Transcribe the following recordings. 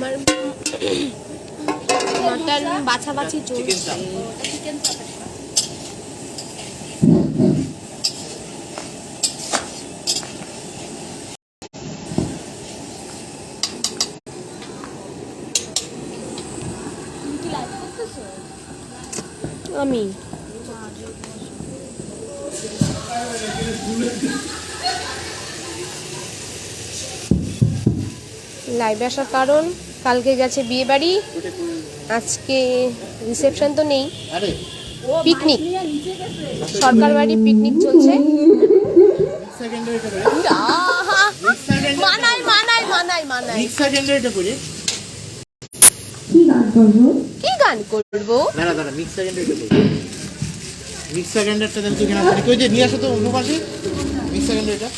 আমার মটন বাছাবাছি চলছে। আমি লাইভে আসার কারণ কালকে গেছে বিয়ে বাড়ি, আজকে রিসেপশন তো নেই, পিকনিক, সরকার বাড়ি পিকনিক চলছে। মানাই মানাই মানাই মানাই। কি গান করবো? মিক্সার গ্রাইন্ডারটা দেন তো, কিনা কই যে নিয়ে আসো তো অন্য পাশে মিক্সার গ্রাইন্ডারটা।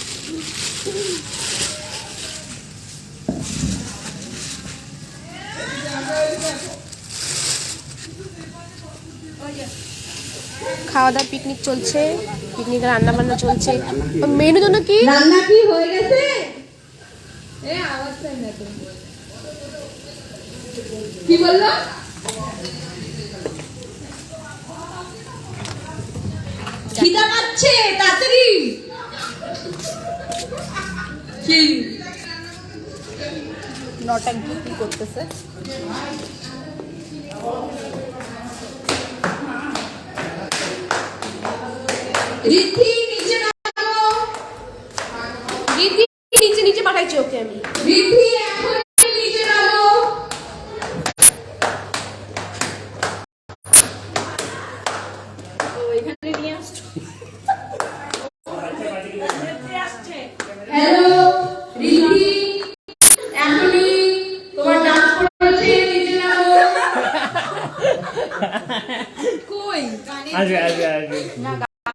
খাওয়া দাওয়া পিকনিক চলছে, পিকনিকে রান্না বান্না চলছে। মেনু জন্য কি রান্না কি হয়ে গেছে? এ আওয়াজটা না তো। কি বললো? খিদা পাচ্ছে, তাড়াতাড়ি। কি নটাঙ্কি কি করতেছে? রিদ্ধি নিচে নামো। রিদ্ধি নিচে নিচে পাঠাইছি ওকে আমি। রিদ্ধি এখন নিচে নামো। ও এখানে নিয়ে আসছো। হ্যালো রিদ্ধি, এখনই তোমার ডান্স করেছে, নিচে নামো। কই আসবে আসবে আসবে।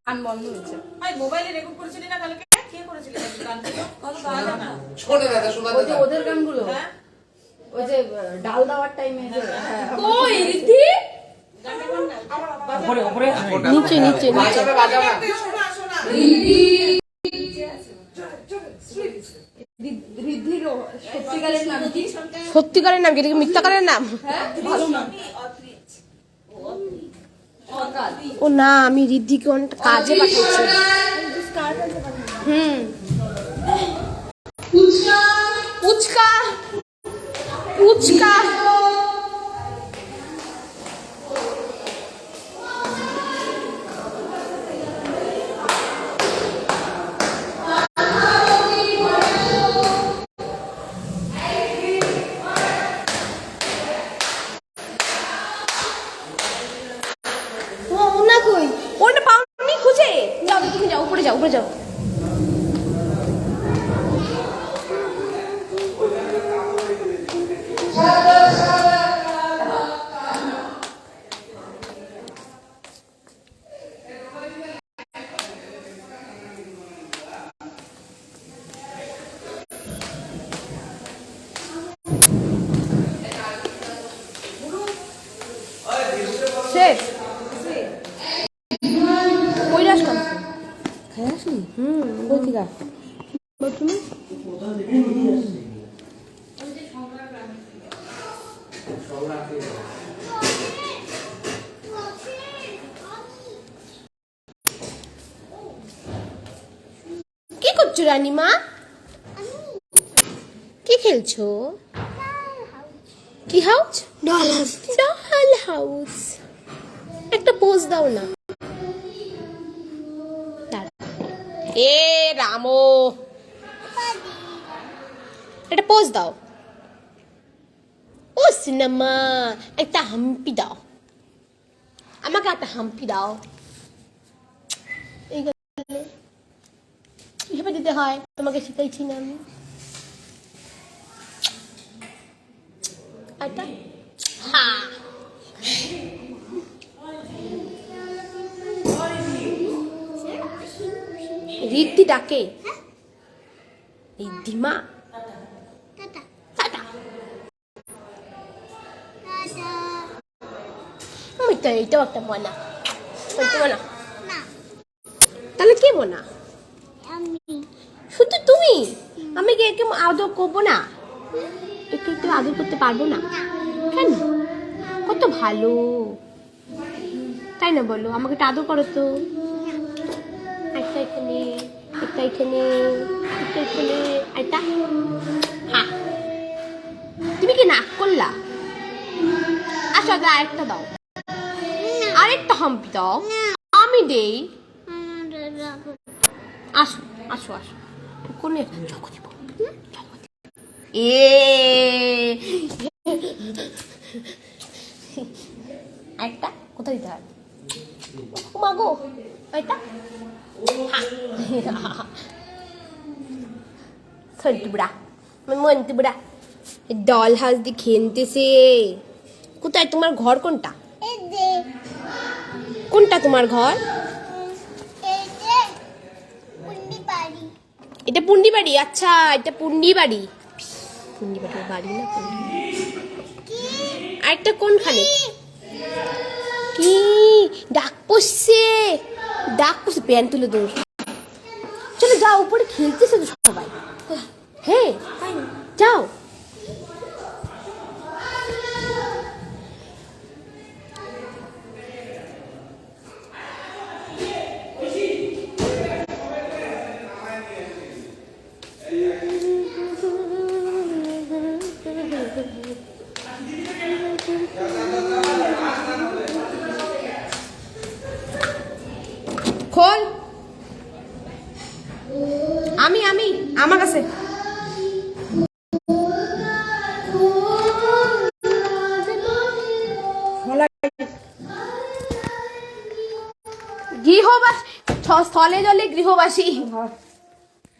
গান বন্ধ হয়েছে। ভাই মোবাইলে রেকর্ড করেছিলি না কালকে? কে করেছিল গানগুলো? কত গান না? শোনে দাদা, শোনা ওই যে দাদা। ওদের গানগুলো, হ্যাঁ? ওই যে ডাল দেওয়ার টাইমে যে কই রিদ্ধি? গানটা বল না। উপরে উপরে নিচে নিচে নিচে। বাজাবে বাজাবে। শোনা শোনা। রিদ্ধির সত্যিকারের নাম কি? সত্যিকারের নাম কি? এটা কি মিথ্যাকারের নাম? হ্যাঁ ভালো নাম। ও না, আমি রিদ্ধিকে অনেক কাজে পাঠাচ্ছি। ফুচকা ফুচকা ফুচকা ও না কই, ওটা পাওনি খুঁজে যাও, তুমি যাও উপরে যাও, উপরে যাও। শেষ কই আসলাম? খাই আসলি? কই থেকে? তুমি কি করছো রানীমা? কি খেলছো? কি house? Doll house. Doll house. একটা পোজ দাও না। এ রামো, একটা পোজ দাও। ও সিনেমা, একটা হাম্পি দাও, আমাকে একটা হাম্পি দাও। এই গেলে কিভাবে দিতে হয় তোমাকে শিখাইছি না আমি। একটা হ্যাঁ। রিদ্ধি ডাকে, রিদ্ধিমা টাটা। এটাও একটা মনা, মনা। তাহলে কে মনা? শুধু তুমি? আমি কি একে আদর করবো না? একটু একটু আদর করতে পারবো না? কেন? কত ভালো, তাই না বলো? আমাকে একটু আদর করো তো। একটা এখানে, একটা এখানে, একটা এখানে, একটা। হ্যাঁ, তুমি কি নাক করলা? আচ্ছা দাও, আরেকটা দাও, আরেকটা হাম্পি দাও, আমি দেই। আসো আসো আসো, কোনে চকো দিব, চকো দিব। এ আরেকটা কোথায় দিতে হয়? ও মা গো, আরেকটা। সন্টু বুড়া, মন্টু বুড়া ডল হাউস দিয়ে খেলতেছে। কোথায় তোমার ঘর? কোনটা কোনটা তোমার ঘর? এটা পুন্ডি বাড়ি? আচ্ছা, এটা পুন্ডি বাড়ি। পুন্ডি বাড়ির বাড়ি না আরেকটা কোনখানে? কি ডাক পড়ছে, ডাক পড়ছে, প্যান তুলে দৌড়। চলো যাও, উপরে খেলতেছে তো সবাই। হ্যাঁ যাও। খোল। আমি আমার কাছে গৃহবাসী, স্থলে জলে গৃহবাসী।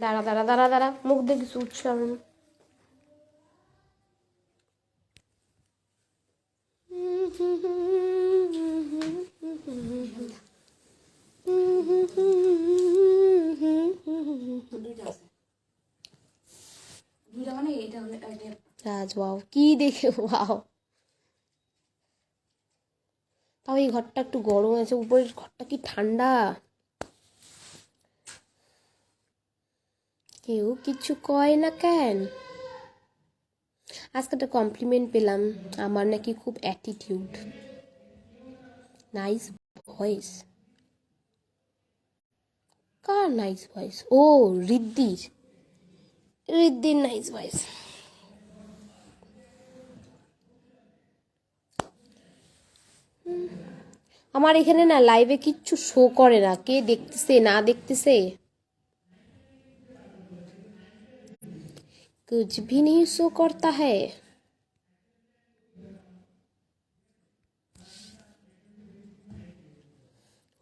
দাঁড়া দাঁড়া দাঁড়া দাঁড়া, মুখ দিয়ে কিছু উঠছে আমি। রাজ ওয়াও, কি দেখে ওয়াও। তাও এই ঘরটা একটু গরম আছে, উপরের ঘরটা কি ঠান্ডা। কেউ কিছু কয় না কেন? আজকে একটা কমপ্লিমেন্ট পেলাম, আমার নাকি খুব অ্যাটিটিউড, নাইস ভয়েস। কার নাইস ভয়েস? ও রিদ্দির, রিদ্দির নাইস ভয়েস। আমার এখানে না লাইভে কিচ্ছু শো করে না, কে দেখতেছে না দেখতেছে कुछ भी नहीं शो करता है।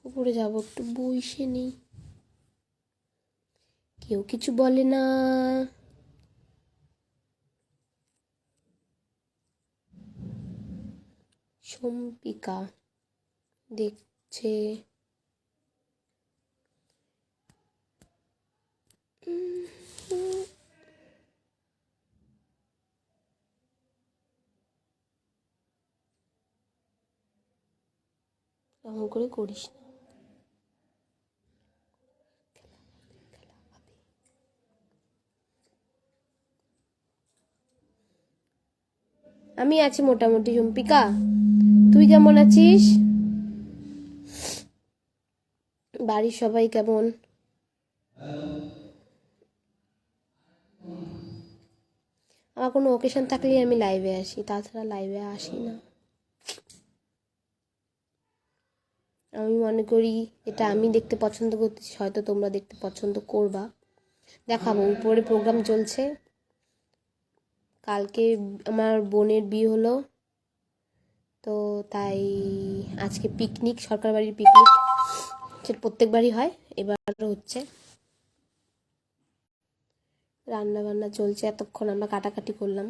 উপরে যাব, একটু বইসে নেই, কেউ কিছু বলে না। সম্পিকা দেখছে, এমন করে করিস না। আমি আছি মোটামুটি। সম্পিকা তুই কেমন আছিস? বাড়ির সবাই কেমন? আমার কোনো ওকেশন থাকলেই আমি লাইভে আসি, তাছাড়া লাইভে আসি না। আমি মনে করি এটা আমি দেখতে পছন্দ করতেছি, হয়তো তোমরা দেখতে পছন্দ করবা। দেখাবো, উপরে প্রোগ্রাম চলছে। কালকে আমার বোনের বিয়ে হলো, তো তাই আজকে পিকনিক, সরকার বাড়ির পিকনিক, সেটা প্রত্যেকবারই হয়, এবারও হচ্ছে। রান্না বান্না চলছে, এতক্ষণ আমরা কাটাকাটি করলাম।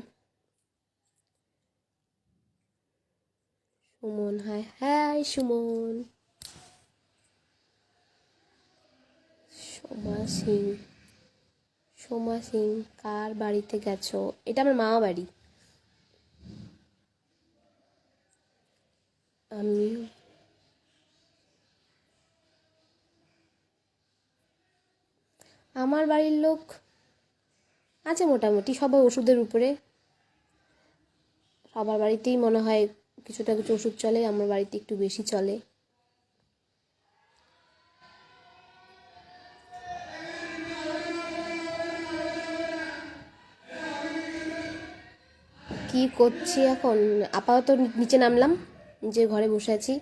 Suman, hi hi Suman. সোমা সিং, সোমা সিং কার বাড়িতে গেছো? এটা আমার মামা বাড়ি। আমি আমার বাড়ির লোক আছে মোটামুটি, সবাই ওষুধের উপরে। সবার বাড়িতেই মনে হয় কিছুটা কিছু ওষুধ চলে, আমার বাড়িতে একটু বেশি চলে। কি করছি এখন? আপাতত নিচে নামলাম, যে ঘরে বসে আছি।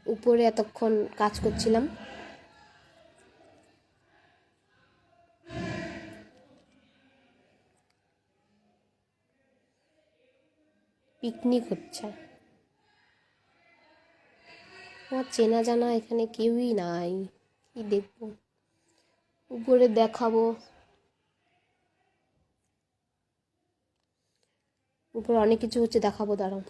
উপরে এতক্ষণ কাজ করছিলাম। পিকনিক হচ্ছে। আমার চেনা জানা এখানে কেউই নাই, কি দেখবো? উপরে দেখাবো, উপরে অনেক কিছু হচ্ছে, দেখাবো, দাঁড়াও।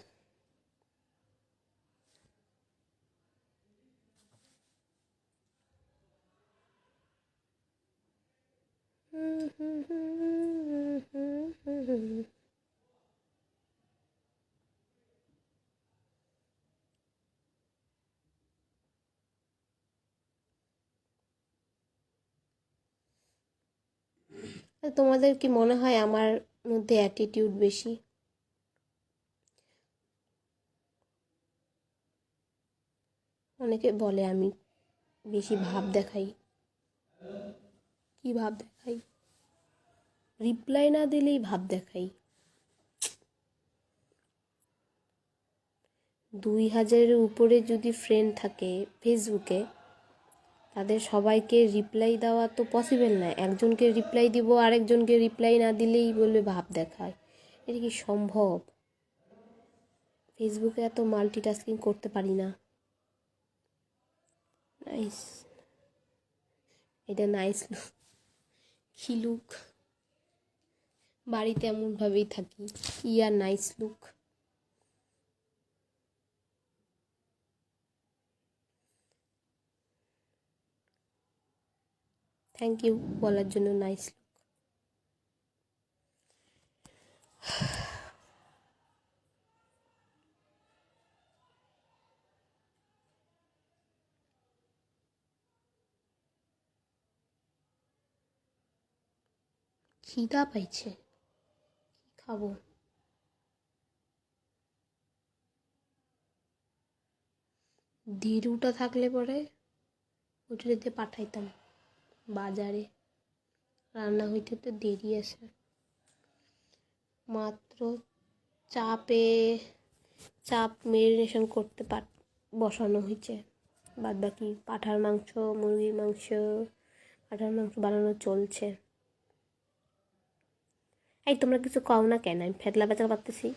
তোমাদের কি মনে হয় আমার মধ্যে অ্যাটিটিউড বেশি? অনেকে বলে আমি বেশি ভাব দেখাই। কি ভাব দেখাই? রিপ্লাই না দিলেই ভাব দেখাই। 2000-এর উপরে যদি ফ্রেন্ড থাকে ফেসবুকে, তাদের সবাইকে রিপ্লাই দেওয়া তো পসিবল না। একজনকে রিপ্লাই দিব, আরেকজনকে রিপ্লাই না দিলেই বলবে ভাব দেখায়। এটা কি সম্ভব? ফেসবুকে এত মাল্টিটাস্কিং করতে পারি না। নাইস, এটা নাইস লুক। কি লুক? বাড়িতে এমনভাবেই থাকি, ইয়ার নাইস লুক। থ্যাংক ইউ বলার জন্য, নাইস লুক। খিদা পাইছে, কি খাবো? ধীরুটা থাকলে পরে ওটা দিয়ে পাঠাইতাম বাজারে, রান্না হইতে তো দেরি আছে। মাত্র চাপ মেরিনেশন করতে বসানো হয়েছে। বাদ বাকি পাঁঠার মাংস, মুরগির মাংস, পাঁঠার মাংস বানানো চলছে। এই তোমরা কিছু কও না কেন? আমি ফেতলা বেচার পারতেছি,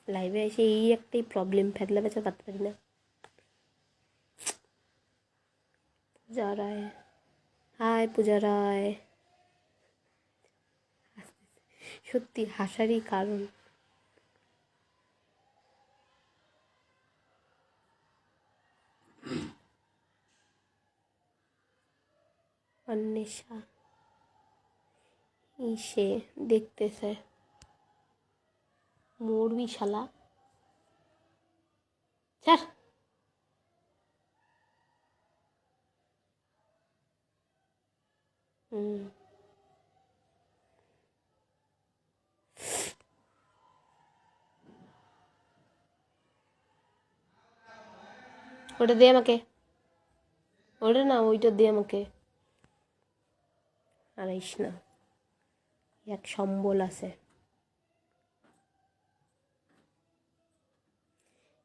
লাইভে এসে এই একটাই প্রবলেম, ফেতলা বেচার পারতে পারি না। পূজা রায়, হাই পূজা রায়। সত্যি হাসারই কারণ। অন্বেষা ইসে দেখতেছে, মরবি শালা, ছাড়। ওটা দে আমাকে, ওটা না, ওইটা দে আমাকে। আড়াইশ না, এক সম্বল আছে।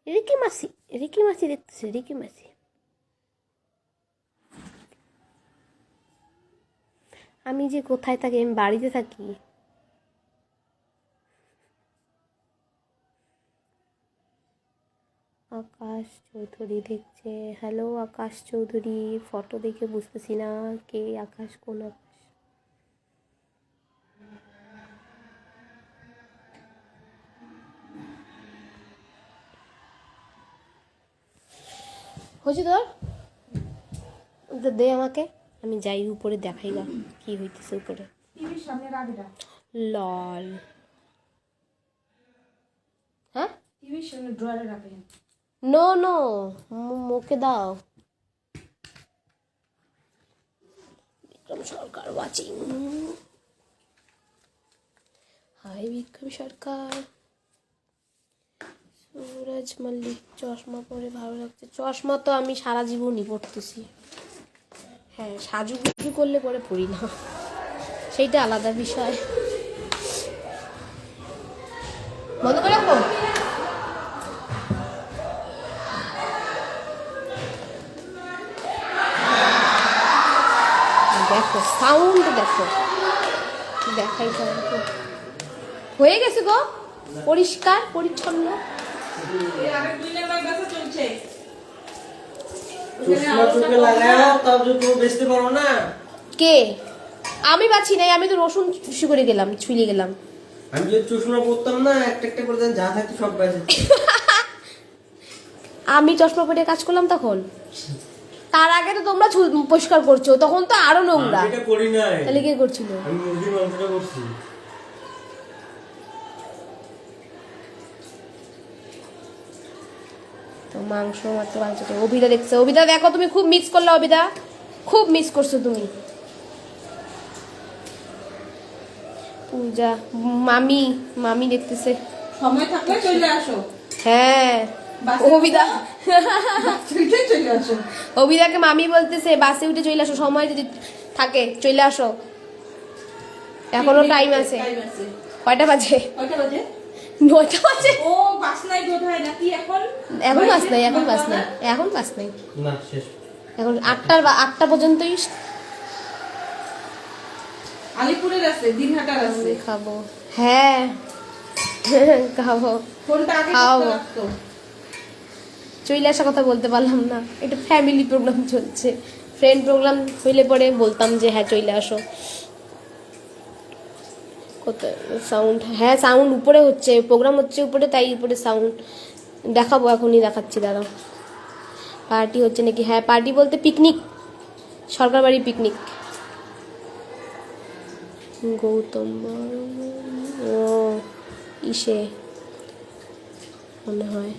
রিকি মাসি দেখতেছে, রিকি মাসি। আমি যে কোথায় থাকি? আমি বাড়িতে থাকি। আকাশ চৌধুরী দেখছে। হ্যালো আকাশ চৌধুরী, ফটো দেখে বুঝতেছি না কে আকাশ, কোন আকাশ। হয়েছে তোর? তো দে আমাকে, আমি যাই উপরে, দেখাই গা কি হইতেছে উপরে। টিভির সামনে রাখা, লল। হ্যাঁ, টিভির সামনে ড্রয়ারে রাখেন। নো নো, মুখে দাও। বিক্রম সরকার ওয়াচিং। হাই বিক্রম সরকার। যুবরাজ মল্লিক, চশমা পরে ভালো লাগছে। চশমা তো আমি সারা জীবনই পরতেছি। হ্যাঁ, সাজুগুজু করলে পরে পড়ি না, সেইটা আলাদা বিষয়। বন্ধ করে রাখবো। দেখো সাউন্ড, দেখো দেখাই তো হয়ে গেছে গো, পরিষ্কার পরিচ্ছন্ন। এই আরেক দুই নাম্বার ব্যথা চলছে। চশমা চোখে লাগাও, তাও যদি তুমি বেচতে পারো না। কে? আমি বাঁচি নাই, আমি তো রসুন চুষি করে গেলাম, ছুলে গেলাম। আমি যদি চশমা পরতাম না, একটা একটা করে যা থাকতো সব বেঁচে। আমি চশমা পরে কাজ করলাম তখন, তার আগে তো তোমরা পরিষ্কার করছো, তখন তো আরো নোংরা। আমি এটা করি নাই, তাহলে কে করছিল? আমি মুরগির মাংসটা করছি। তো মাংস মাত্র মাংসটা। অভিদা দেখছে, অভিদা দেখো তুমি খুব মিস করলে, অভিদা খুব মিস করছো তুমি। পূজা, মামি, মামি দেখতেছে। সময় থাকলে চলে আসো। হ্যাঁ বাসে অভিদা, উঠে চলে আসো। অভিদাকে মামি বলতেছে বাসে উঠে চলে আসো, সময় যদি থাকে চলে আসো, এখনো টাইম আছে। টাইম আছে। কয়টা বাজে? কয়টা বাজে? 9টা বাজে। ও বাস নাই বোধহয় নাকি এখন? এখন বাস নাই, এখন বাস নাই, এখন বাস নাই, না শেষ। এখন 8টা পর্যন্তই আলিপুরের আছে, দিনহাটার আছে। খাবো। হ্যাঁ খাবো। ফোনটা আগে খাও। করতে লাগতো। চলে আসার কথা বলতে পারলাম না, এটা ফ্যামিলি প্রোগ্রাম চলছে। ফ্রেন্ড প্রোগ্রাম হইলে পরে বলতাম যে হ্যাঁ চলে আসো। কোথায় সাউন্ড? হ্যাঁ সাউন্ড উপরে হচ্ছে, প্রোগ্রাম হচ্ছে উপরে, তাই উপরে সাউন্ড দেখাবো, এখনই দেখাচ্ছি, দাঁড়াও। পার্টি হচ্ছে নাকি? হ্যাঁ পার্টি বলতে পিকনিক, সরকার বাড়ি পিকনিক। গৌতম ও ইসে মনে হয়।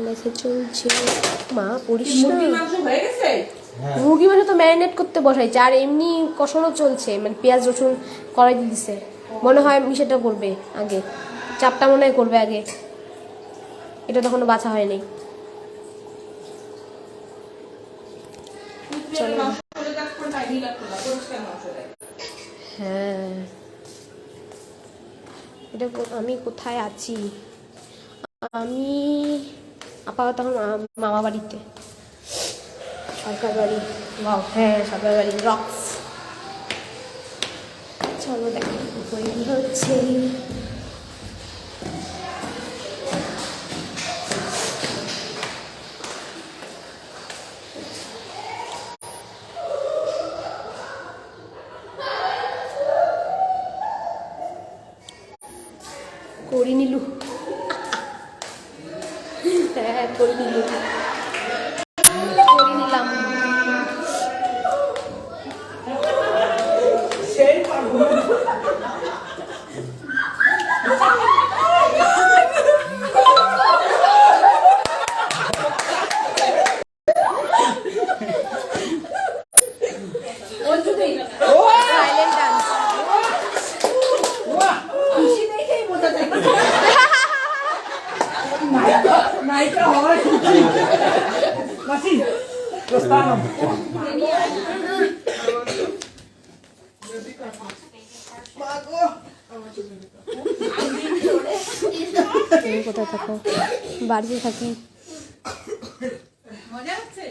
মেসেজ চলছে, মা পড়িস না। মুরগির মাংস হয়ে গেছে? মুরগি মাংস তো ম্যারিনেট করতে বসাইছে, আর এমনি কষানো চলছে, মানে পেঁয়াজ রসুন কড়াই দিছে। মনে হয় মিশাটা করবে আগে, চাপটা মনে হয় করবে আগে, এটা তখনও বাছা হয়নি। চলো। মাংস করে রাখতে টাইম লাগতো না, পরিষ্কার মাংস দেয়। হ্যাঁ এটা আমি কোথায় আছি? আমি আপাতত এখন মামা বাড়িতে, সরকার বাড়ি। বাহ, হ্যাঁ সরকার বাড়ি রক্স। চলো দেখো তৈরি হচ্ছে। করে নিলু, হ্যাঁ করে নিলু, করে নিলাম। Silent dance. খুশি দেখেই বোঝা যায়। নায়িকা হয়। মাসি প্রস্তাব। তুমি কোথায় থাকো? বাড়িতে থাকি। মজা হচ্ছে?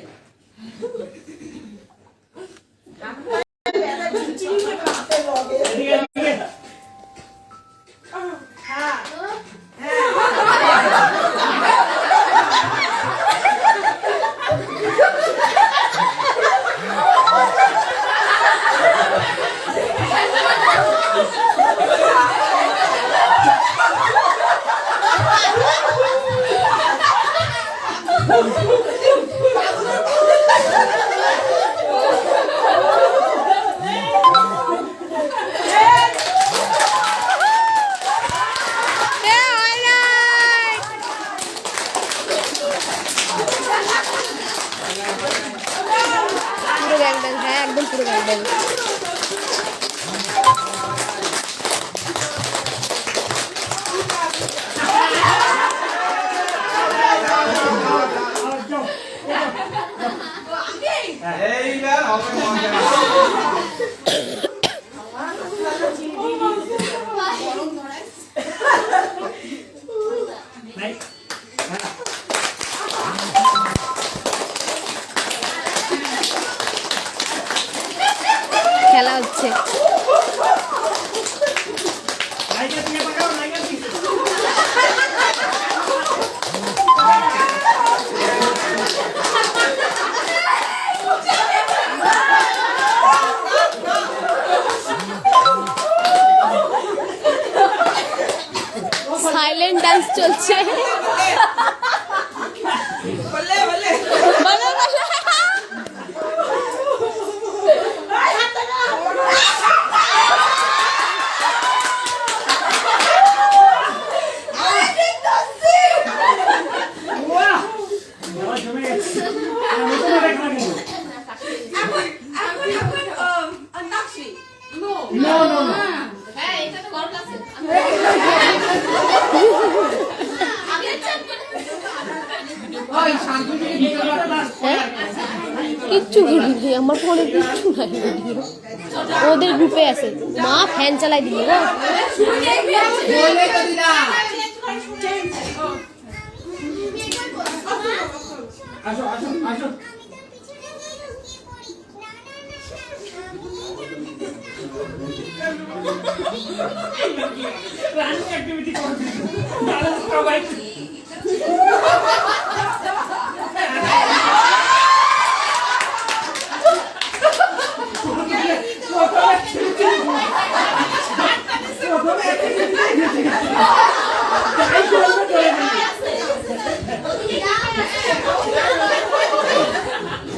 চলছে। বলে বলে বলো, বলো। অন্তাক্ষরী কিচ্ছু করিনি, আমার ফোনে কিচ্ছু নাই ভিডিও। ওদের গ্রুপে আছে, মা ফ্যান চালাই দিল গো। বলে তো দিলাম আসো আসো আসো রানিং অ্যাক্টিভিটি করছি সবাই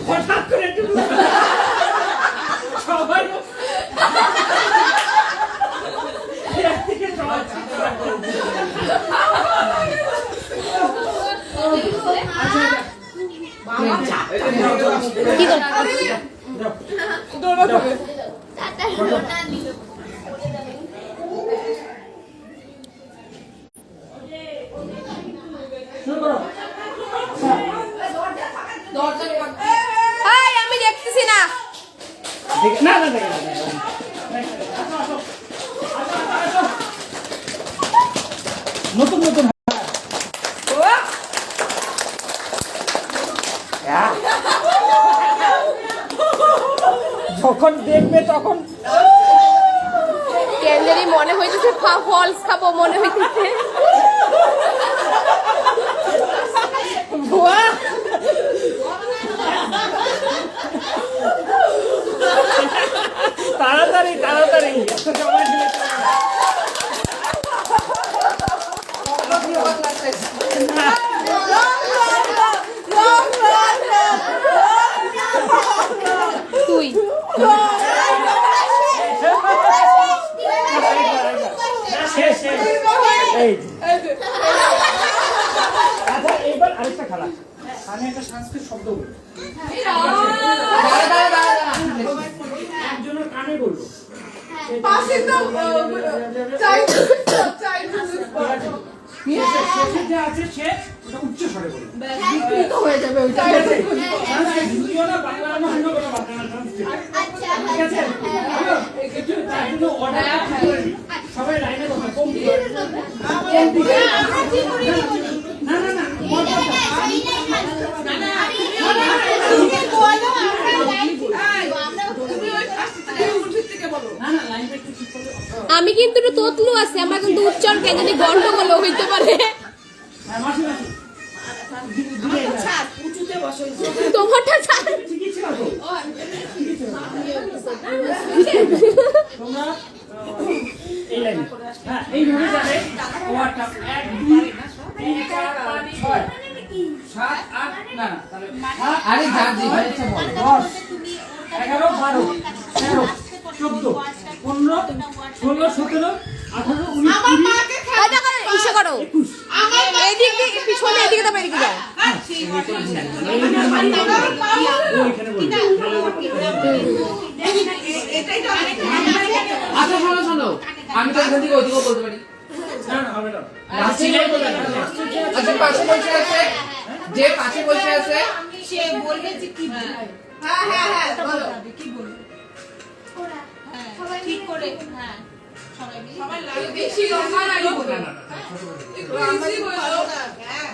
হঠাৎ করে একটু সবাই থেকে কি কর আমি দেখতেছি না। না না না নতুন নতুন যখন দেখবে তখন কেন্দ্রেরই মনে হইতেছে ফলস খাবো মনে হইতেছে। তাড়াতাড়ি তাড়াতাড়ি জমা দিলে তুই শেষ শেষ এই আচ্ছা এইবার আরেকটা খেলা আমি একটা সংস্কৃত শব্দ বলি একজনের কানে বলবো পাশে তো চাই চাই শেষে যে আছে সে ওটা উচ্চ স্বরে বলবে বিকৃত হয়ে যাবে ওইটা হিন্দিও না বাংলা না অন্য কোনো ভাষা না সংস্কৃত ঠিক আছে একটু তার জন্য অর্ডার সবাই লাইনে বসে কম দিও না না না আমি কিন্তু একটু তোতলু আছে, আমার কিন্তু উচ্চারণ কেন জানি গন্ডগোল হইতে পারে। মাসি মাসি উঁচুতে বসে তোমারটা ছাড়। ঠিকই ছিল তো তোমরা এই লাইনে হ্যাঁ এইভাবে যাবে ওয়াটা 1 2 3 4 5 6 7 8 না তাহলে আরে যা যেভাবে ইচ্ছা বল 10 11 12 13 14 15 16 17 18 19 আমার মাকে এই দেখো, ইসে করো এইদিক দিয়ে পিছনে, এদিকে তো এদিকে যাও। ওইখানে বলবো এটাই তো আচ্ছা শোনো শোনো আমি তো এখান থেকে ওদিকেও বলতে পারি না না হবে না আচ্ছা পাশে বসে আছে যে পাশে বসে আছে সে বলবে যে কি হ্যাঁ হ্যাঁ হ্যাঁ বলো কি বলবে ঠিক করে হ্যাঁ সবাই লাগে বেশি লম্বা না বলো একটু ইজি বলো হ্যাঁ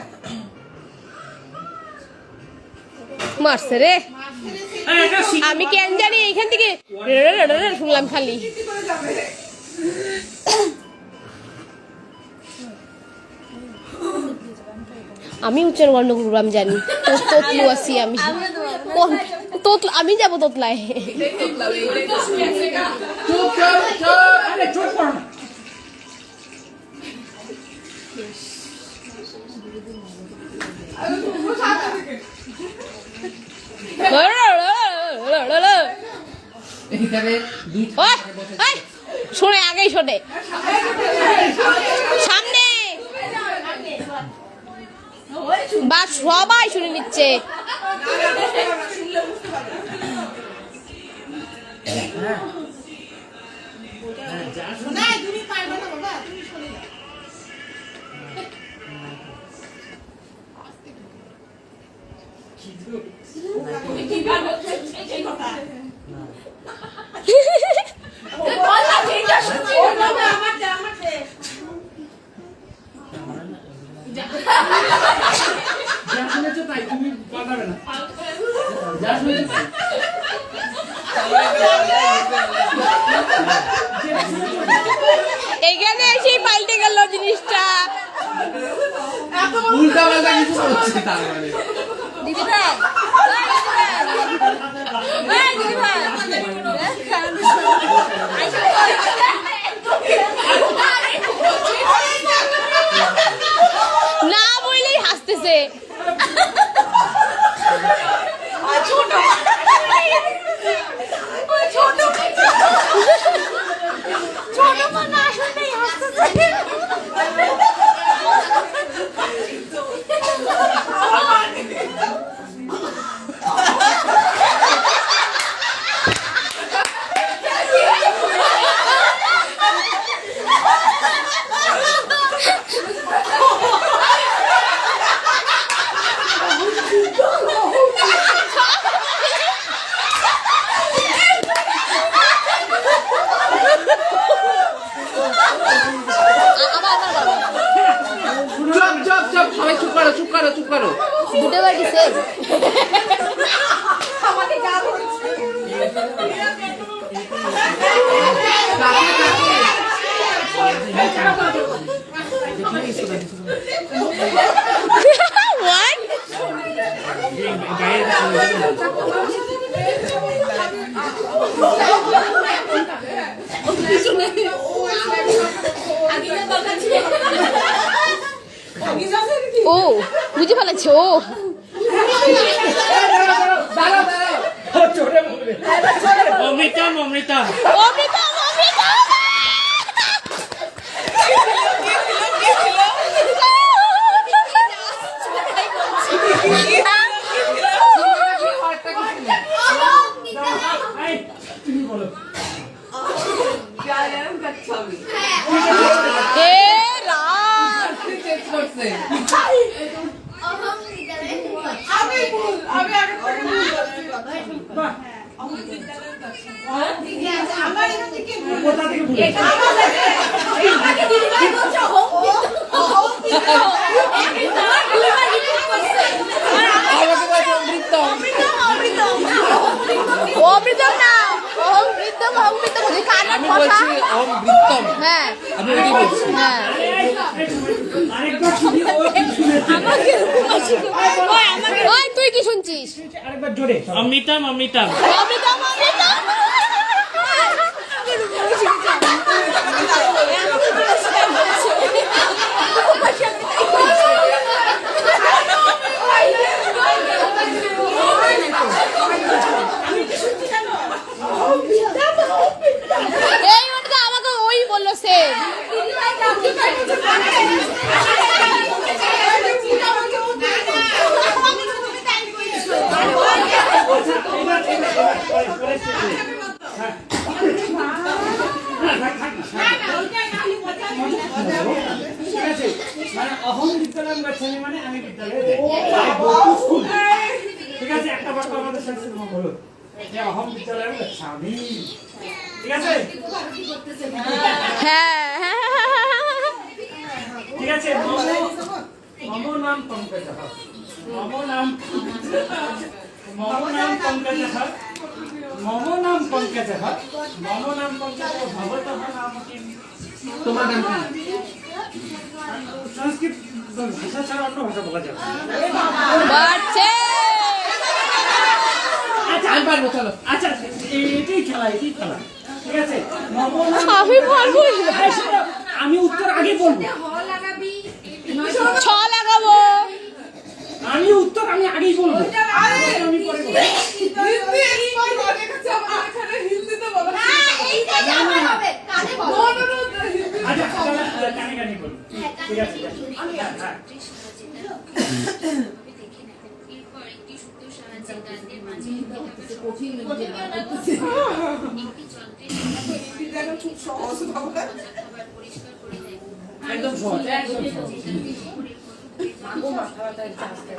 মারছে রে। আমি কেন জানি এইখান থেকে শুনলাম খালি। কি করে যাবে আমি উচ্চারণ গণ্ড করবো, আমি জানি তোতলু আছি আমি। তোতলু আমি যাবো তোতলায়। চুপ চুপ চুপ আরে চুপ করো না ওই ওই শোনে আগেই শোনে সামনে বা সবাই শুনে নিচ্ছে না তুমি পারবে না বাবা তুমি শুনে না কি ভালো এই কথা বলা ঠিক আছে ও না আমার যা শুনেছো তাই তুমি পাঠাবে না যা শুনেছো তাই এখানে এসেই পাল্টে গেল জিনিসটা উল্টা পাল্টা কিছু হচ্ছে তার মানে দিদি ভাই দিদি ভাই না বললেই হাসতেছে ছোট না আসলেই হাসতেছে চুপ চুপ চুপ সবাই চুপ করো চুপ করো চুপ করো দুটো বার দিছে আমাকে যা বলছে What? ও বুঝে ফেলেছে ও অমৃতম অমৃতম অমৃতম অমৃতম তুমি বলো এ রাম চেক করছে আমি ভুল আমি আগে থেকে ভুল বলছি বাহ আমার এখান থেকে ভুল কোথা থেকে ভুল আমাকে দিদি ভাই বলছে হোম আমাকে বলছে অমৃতম অমৃতম না অমৃতম অমৃতম বলি কানার আমি কথা বলছি অমৃতম হ্যাঁ আমি ওইটাই বলছি হ্যাঁ আরেকবার শুনি ও কি শুনেছে ওই তুই কি শুনছিস আরেকবার জোরে অমৃতম অমৃতম অমৃতম অমৃতম এই ওটা আমাকে ওই বললো সে ঠিক আছে মানে অহম বিদ্যালয় গচ্ছামি মানে আমি বিদ্যালয়ে যাই ঠিক আছে একটা বাক্য আমাদের সাথে শুরু করো যে অহম বিদ্যালয় গচ্ছামি ঠিক আছে হ্যাঁ ঠিক আছে মম নাম পঙ্কজ মম নাম পঙ্কজ মম নাম পঙ্কজ ভবতঃ নাম কিম তোমার নাম কি সংস্কৃত ভাষা ছাড়া অন্য ভাষা বলা যাবে বাড়ছে আমি পারবো চলো আচ্ছা এটাই খেলা ঠিক আছে আমি পারবো এই শোনো, আমি উত্তর আগে বলবো ছ লাগাবো আমি উত্তর আমি আগেই বলবো। আরে, আমি পরে বলবো। হিন্দি expert অনেক আছে, আমাদের এখানে হিন্দিতে বলো। না, এইটাই আমার হবে। কানে বলো। No, no, no, হিন্দিতে আচ্ছা বলো। তাহলে কানে কানে বলুন। ঠিক আছে ঠিক আছে। হ্যাঁ, হ্যাঁ। কি যেন খুব সহজ ভাবে। একদম সহজ একদম সহজ।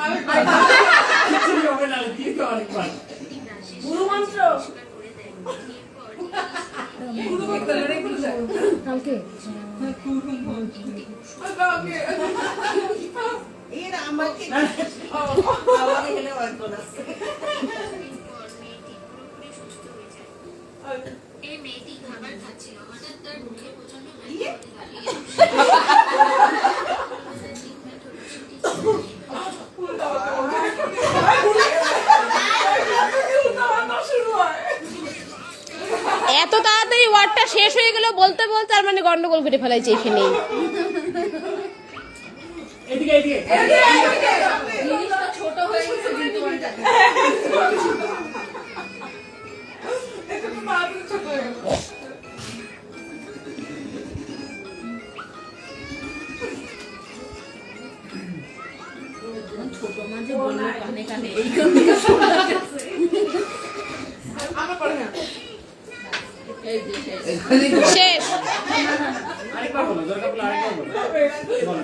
আমি কিছুই হবে না, দিয়ে তো অনেকবার। গুরু মন্ত্র গুরু বলতে লড়াই করে যায়। কালকে কালকে। এরা আমাকে আমাকে হেলে অল্প আছে এই মেয়েটি খাবার খাচ্ছিল, হঠাৎ তার মুখে প্রচন্ড এত তাড়াতাড়ি ওয়ার্ডটা শেষ হয়ে গেল বলতে বলতে, আর মানে গন্ডগোল করে ফেলাইছে এখানে। এদিকে এদিকে। জিনিসটা ছোট হয়ে গেছে কিন্তু এটা তো মাত্র ছোট হয়ে গেল। আমার পড়ে না। শেষ। আরেকবার বলো, দরকার পড়লে আরেকবার বলো। বলো।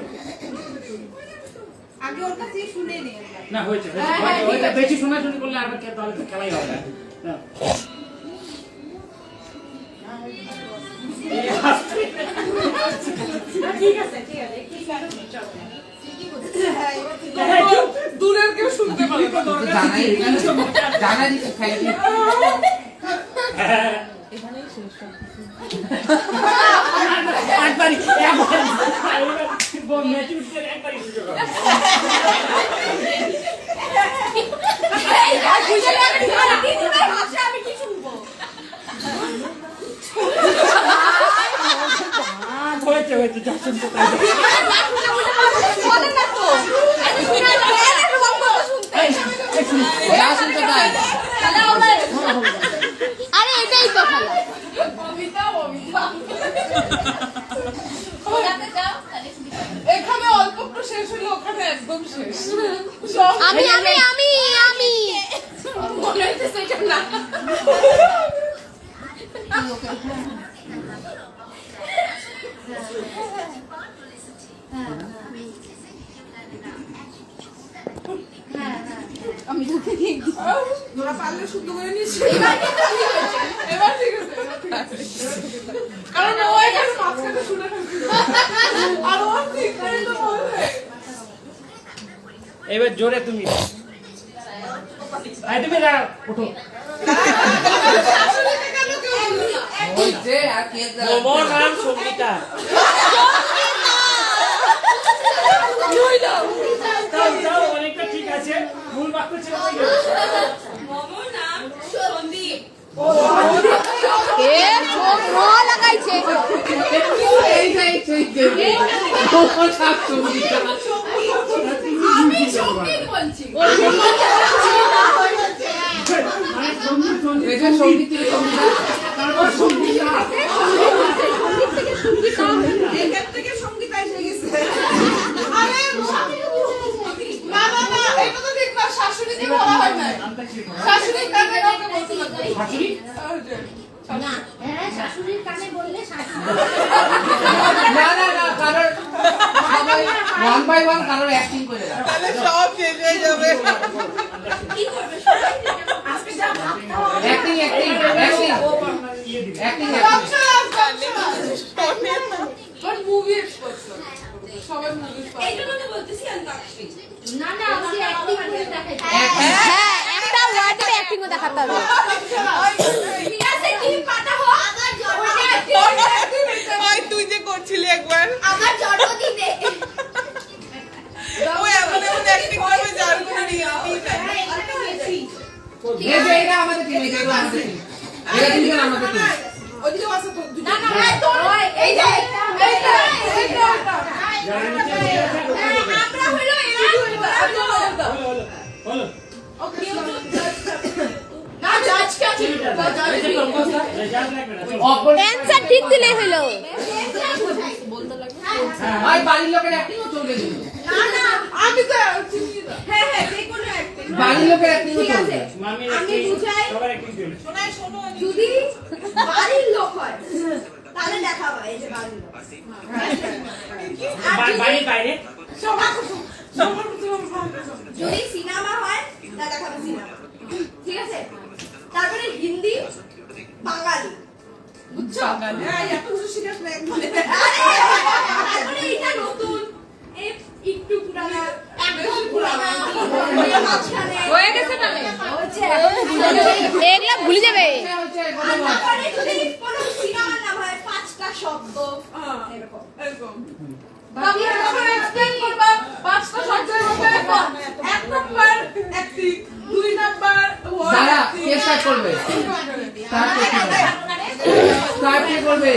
আগে ওর কাছে শুনে নে না হয়েছে হয়েছে। ওইটা বেশি শোনাশুনি করলে আর তাহলে তো খেলাই হবে না। ঠিক আছে ঠিক আছে ঠিক আছে চলো দূরের কেউ শুনতে পারে না। জানাই জানাই খাই একবারই একবারই সুযোগ হবে। আমি কি শুনবো হয়েছে হয়েছে যা শুনতে তাই দাও। যা শুনতে তাই আরে এটাই তো খেলা। এখানে অল্প একটু শেষ হলো, ওখানে একদম শেষ। সব আমি আমি আমি আমি মনে হইতেছে এটা না। তোরা পারলে শুদ্ধ করে নিস। এবার ঠিক আছে, এবার ঠিক আছে। কারণ ও এখানে মাঝখানে শুনে ফেলছিল। আর ও ঠিক করে তো বলবে। এবার জোরে তুমি তুমি দাঁড়াও ওঠো। শাশুড়িকে কেন কেউ বলবে না? হইছে আর কে মোমোর নাম সঙ্গীতা। তাও তাও অনেকটা ঠিক আছে। মূল বাক্য ছিল ওই যে। মোমোর নাম সন্দীপ এ চোখ র লাগাইছে। আমি সত্যি বলছি। মানে সঙ্গীত সঙ্গীত এই যে সঙ্গীত তারপর সঙ্গীতা। এখান থেকে সঙ্গীতা এসে গেছে আরে না না না, এটা তো ঠিক না। শাশুড়িকে বলা হয় না। নামটা কি বলো? শাশুড়ির কানে কাউকে বলতে লাগবে। শাশুড়ি? শাশুড়ির কানে বললে শাশুড়ি না না না কারণ সবাই ওয়ান বাই ওয়ান কারোর অ্যাক্টিং করে দাও তাহলে সব শেষ হয়ে যাবে। কি করবে সবাই আজকে যা ভাত খাওয়া হবে অ্যাক্টিং অ্যাক্টিং অ্যাক্টিং ইয়ে দিবে। অ্যাক্টিং বাট মুভি এক্সপার্ট সবাই মুভি এই জন্য তো বলতেছি অন্তাক্ষরী না না আমাকে অ্যাক্টিং করে দেখাইতে। হ্যাঁ একটা ওয়ার্ডে অ্যাক্টিং ও দেখাতে হবে। ঠিক আছে কি পাতা হো তুই যে করছিলি একবার আমার জন্মদিনে ও এমন এমন অ্যাক্টিং করবে যার কোনো রিয়েলিটি নাই। এই যে এটা আমাদের টিম এটা আমাদের টিম এটা দুজন আমাদের টিম ওদিকে আছে তো না না না তোর এই যে এইটা যারা নিচে বসে আছে, ওদের দিকে। আমরা হলো এরা না জাজকে আছে রেজাল্ট লাগবে না অপর অ্যানসার ঠিক দিলে হলো। আর বাড়ির লোকের অ্যাক্টিংও চলবে কিন্তু। না না আমি তো চিনি না হ্যাঁ হ্যাঁ যে কোনো একটা বাড়ির লোকের অ্যাক্টিংও চলবে। মামি আমি বুঝাই সবার একই চলে শোনাই শোনো যদি বাড়ির লোক হয় তাহলে দেখাবো এই যে বাড়ির লোক বাইরে বাইরে সবার যদি সিনেমা হয় তা দেখাবো সিনেমা ঠিক আছে তারপরে হিন্দি বাঙালি বুঝছো হ্যাঁ এত কিছু সিরিয়াস না একবারে তারপরে এটা নতুন এই একটু পুরানা একদম পুরানা মাঝখানে হয়ে গেছে তাহলে হচ্ছে এগুলা ভুলে যাবে। আর তারপরে যদি কোনো সিনেমার নাম হয় 5টা শব্দ এরকম এরকম বাকি যখন এক্সপ্লেইন করবা 5টা শব্দের মধ্যে 1 নাম্বার অ্যাক্টিং 2 নাম্বার দাঁড়া, কে স্টার্ট করবে? স্টার্ট কে করবে?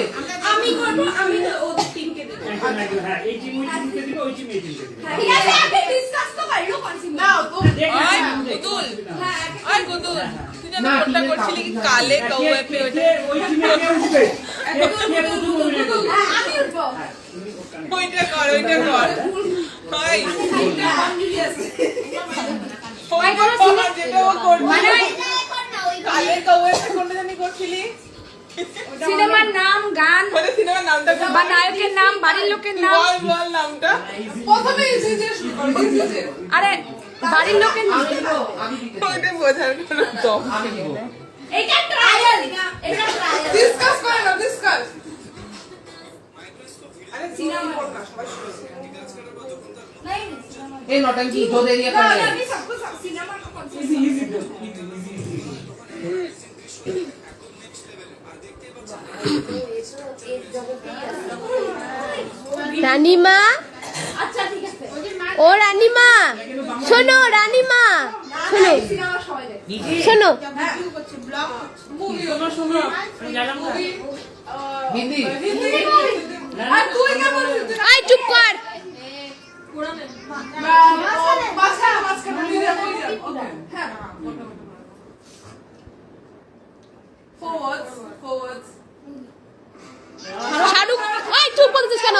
আমি করব আমি ওদের টিমকে দেব একজন একজন হ্যাঁ এই টিম ওই টিমকে দিবে ওই টিম এই টিমকে দিবে ঠিক আছে আগে ডিসকাস তো করলো কনসিউম নাও তো আয় গুদুল হ্যাঁ আয় গুদুল তুই যেন না, কোনটা টিমের করছিলি কাউকে কালে কে কৌয়ে পে কে ওই টিমে কে উঠবে কে প্রথম অভিনয় করবে হ্যাঁ আমি উঠবো ওইটা কর ওইটা কর হাই এটা বান্ধবী আছে ওই যেটা ও করবে মানে কালে কৌয়ে পে কোনটা জানি করছিলি সিনেমার নাম, গান ওই সিনেমার নামটা কি? বা নায়কের নাম, বাড়ির লোকের নাম। বল বল নামটা প্রথমে ইজি যে শুরু করব ইজি আরে বাড়ির লোকের নাম। আমি দিতে চাই। ওইটা বোঝার কোনো দম আমি দিব। এটা ট্রায়াল এটা ট্রায়াল ডিসকাস করে না ডিসকাস আরে সিনেমা পড় না সবাই नहीं এই নটাঙ্কি জোর এরিয়া ना করে। अभी सबको सिनेमा का कॉन्सेप्ट ইজি ইজি রানীমা, अच्छा ठीक है ও রানীমা, শোনো রানীমা, শোনো सिनेमा সবাই দেখে শোনো। ভিডিও করছে ব্লগ মুভি ওনা শোনো মুভি হিন্দি। হিন্দি আর তুই কেমন বলছিস আই চুপ কর। মাঝখানে ভিডিও ওকে হ্যাঁ ফরওয়ার্ডস শাহরুখ, আই চুপ করছিস কেন?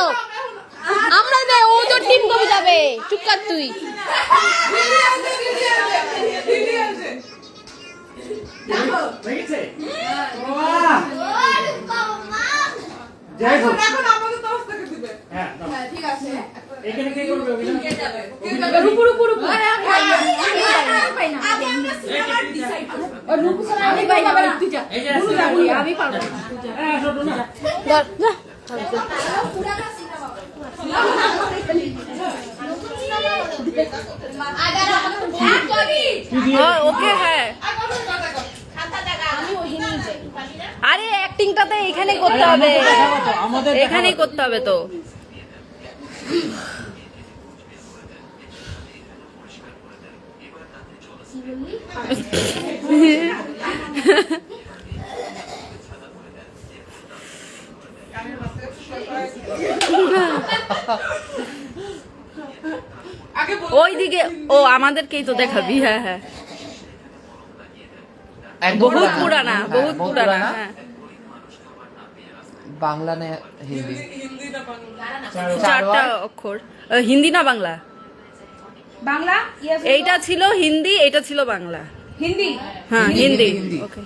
আমরা না, ও তো টিম কবে যাবে? চুপ কর তুই। হয়েছে বাহ জয় হোক এখন আমাদের তরফ থেকে দিবে হ্যাঁ দাও। হ্যাঁ ঠিক আছে এখানে কে করবে অভিনয় রূপু রূপু রূপু আগে আমরা সিনেমা ডিসাইড করব আমি ভাই আবার তুই যা এই যে আছে। আমি পারবো হ্যাঁ ছোট না ধর, যা। পুরানা সিনেমা अगर ওকে হ্যাঁ। আরে অ্যাক্টিংটাতে এখানে করতে হবে, এখানেই করতে হবে তো। ওই দিকে, ও আমাদেরকেই তো দেখাবি। হ্যাঁ হ্যাঁ, বহুত পুরানা, বহুত পুরানা। হ্যাঁ বাংলা না হিন্দি? হিন্দি না বাংলা চারটা অক্ষর। হিন্দি না বাংলা? बांग्ला এইটা ছিল হিন্দি, এটা ছিল বাংলা। हिंदी হ্যাঁ হিন্দি, হিন্দি। হিন্দি। ওকে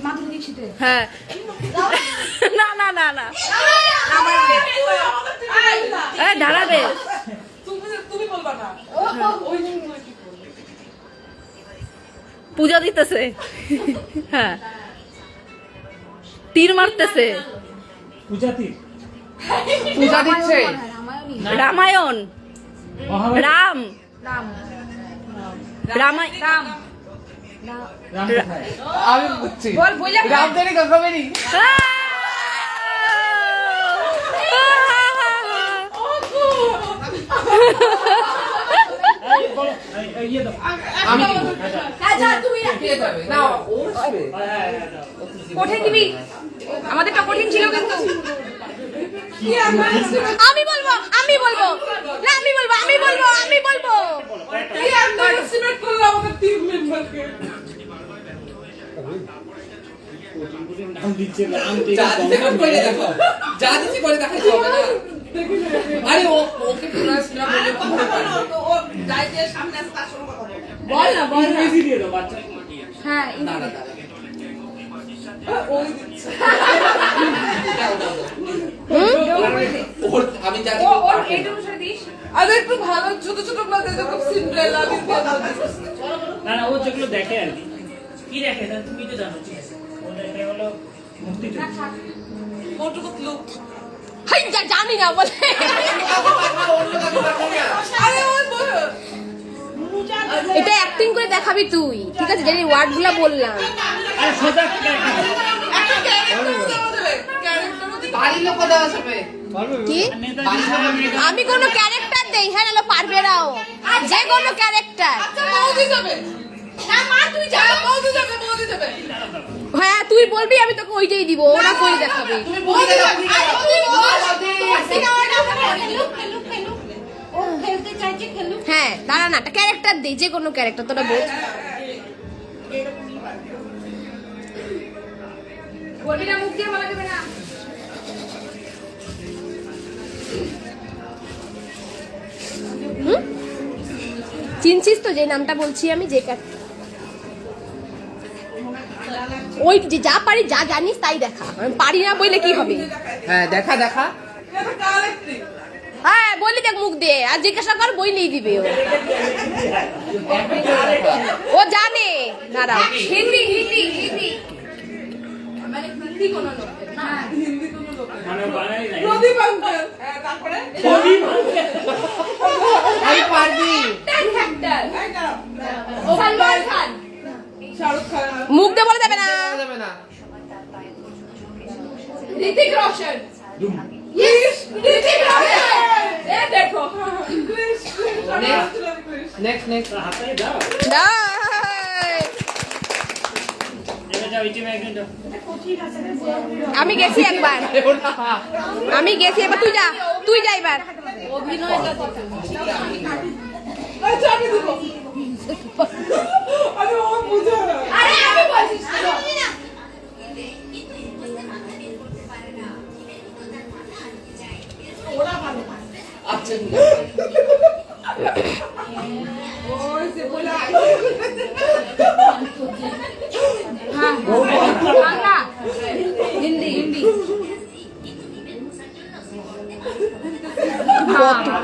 माधुरी दीक्षित হ্যাঁ। না না না না, দাঁড়াবে। তুমি বলবা না পূজা দিতেছে। হ্যাঁ, তীর মারতেছে। পূজাতি পূজা দিচ্ছে। রামায়ণ, মহাভারত রাম, রামায় রাম কোথায়? আমি বুঝছি। রামধনী গঙ্গাবেরি। এই বলো এই ইয়ে দাও আমি দিব। अच्छा तू ही কে যাবে? না, ও আসবে। হ্যাঁ হ্যাঁ দাও কঠিন দিবি, আমাদেরটা কঠিন ছিল কিন্তু। আমি বলবো আমি বলবো না আমি বলবো আমি বলবো আমি বলবো কি আন্ডারএস্টিমেট করলো আমাদের টিম মেম্বারকে নাম দিচ্ছে নাম যা দিতে করে দেখো যা দিতে করে দেখাইতে হবে না আরে ওকে পুরো সিনেমা বলে কথা বলো তো ও যাই যে সামনে আসে তার সঙ্গে কথা বলো বল না বল না বেশি দিয়ে দাও বাচ্চা হ্যাঁ দাঁড়া দাঁড়া ওই দিচ্ছে ওর আমি জানি ও ওর এইটুকু সাথে দিস আরে একটু ভালো ছোট ছোট গুলো দে দেখো সিন্ড্রেলা দিস না না ও যেগুলো দেখে আর কি কি দেখে তা তুমি তো জানো ঠিক আছে ও দেখে হলো মুক্তিযুদ্ধ মোটু কতলু হাই জানি না বলে আরে ওই বল এটা অ্যাক্টিং করে দেখাবি তুই ঠিক আছে যে ওয়ার্ডগুলো বললাম আরে সোজা একটা ক্যারেক্টার দেওয়া যাবে ক্যারেক্টারও দিতে বাড়ির লোক দেওয়া যাবে কি আমি কোনো ক্যারেক্টার দেই হ্যাঁ নাহলে পারবে নাও যে কোনো ক্যারেক্টার আচ্ছা বৌদি যাবে না মা তুই যা বৌদি যাবে হ্যাঁ তুই বলবি আমি তোকে ওইটাই দিব ওরা করে দেখাবে তুমি বলে দাও হ্যাঁ দাঁড়া না একটা ক্যারেক্টার দেই যে কোনো ক্যারেক্টার তোরা বল বলবি না মুখ দিয়ে বলা যাবে না চিনছিস তো যে নামটা বলছি আমি যে ওই যে যা পারি যা জানিস তাই দেখা আমি পারি না বললে কি হবে হ্যাঁ দেখা দেখা এটা কালেক্টিভ হ্যাঁ বলি দেখ মুখ দিয়ে আর জিজ্ঞাসা কর বইলেই দিবে ও জানে দাঁড়াও হিন্দি মানে হিন্দি কোন লোক না হিন্দি কোন লোক মানে বানাই নাই প্রদীপ আঙ্কেল তারপরে আমি পারবি সালমান খান শাহরুখ খান মুখ দিয়ে বলে যাবে না যাবে না ঋতিক রোশন দুম ঋতিক রোশন এ দেখো নেক্সট নেক্সট হাতে দাও নাই। এবার যাও ইটিমে একজন যাও আমি গেছি একবার আমি গেছি এবার তুই যা এবার আচ্ছা আমি দিব আরে ও বুঝে না আরে আমি বলছিস ওরা ভালো আচ্ছা ওই যে বলে হিন্দি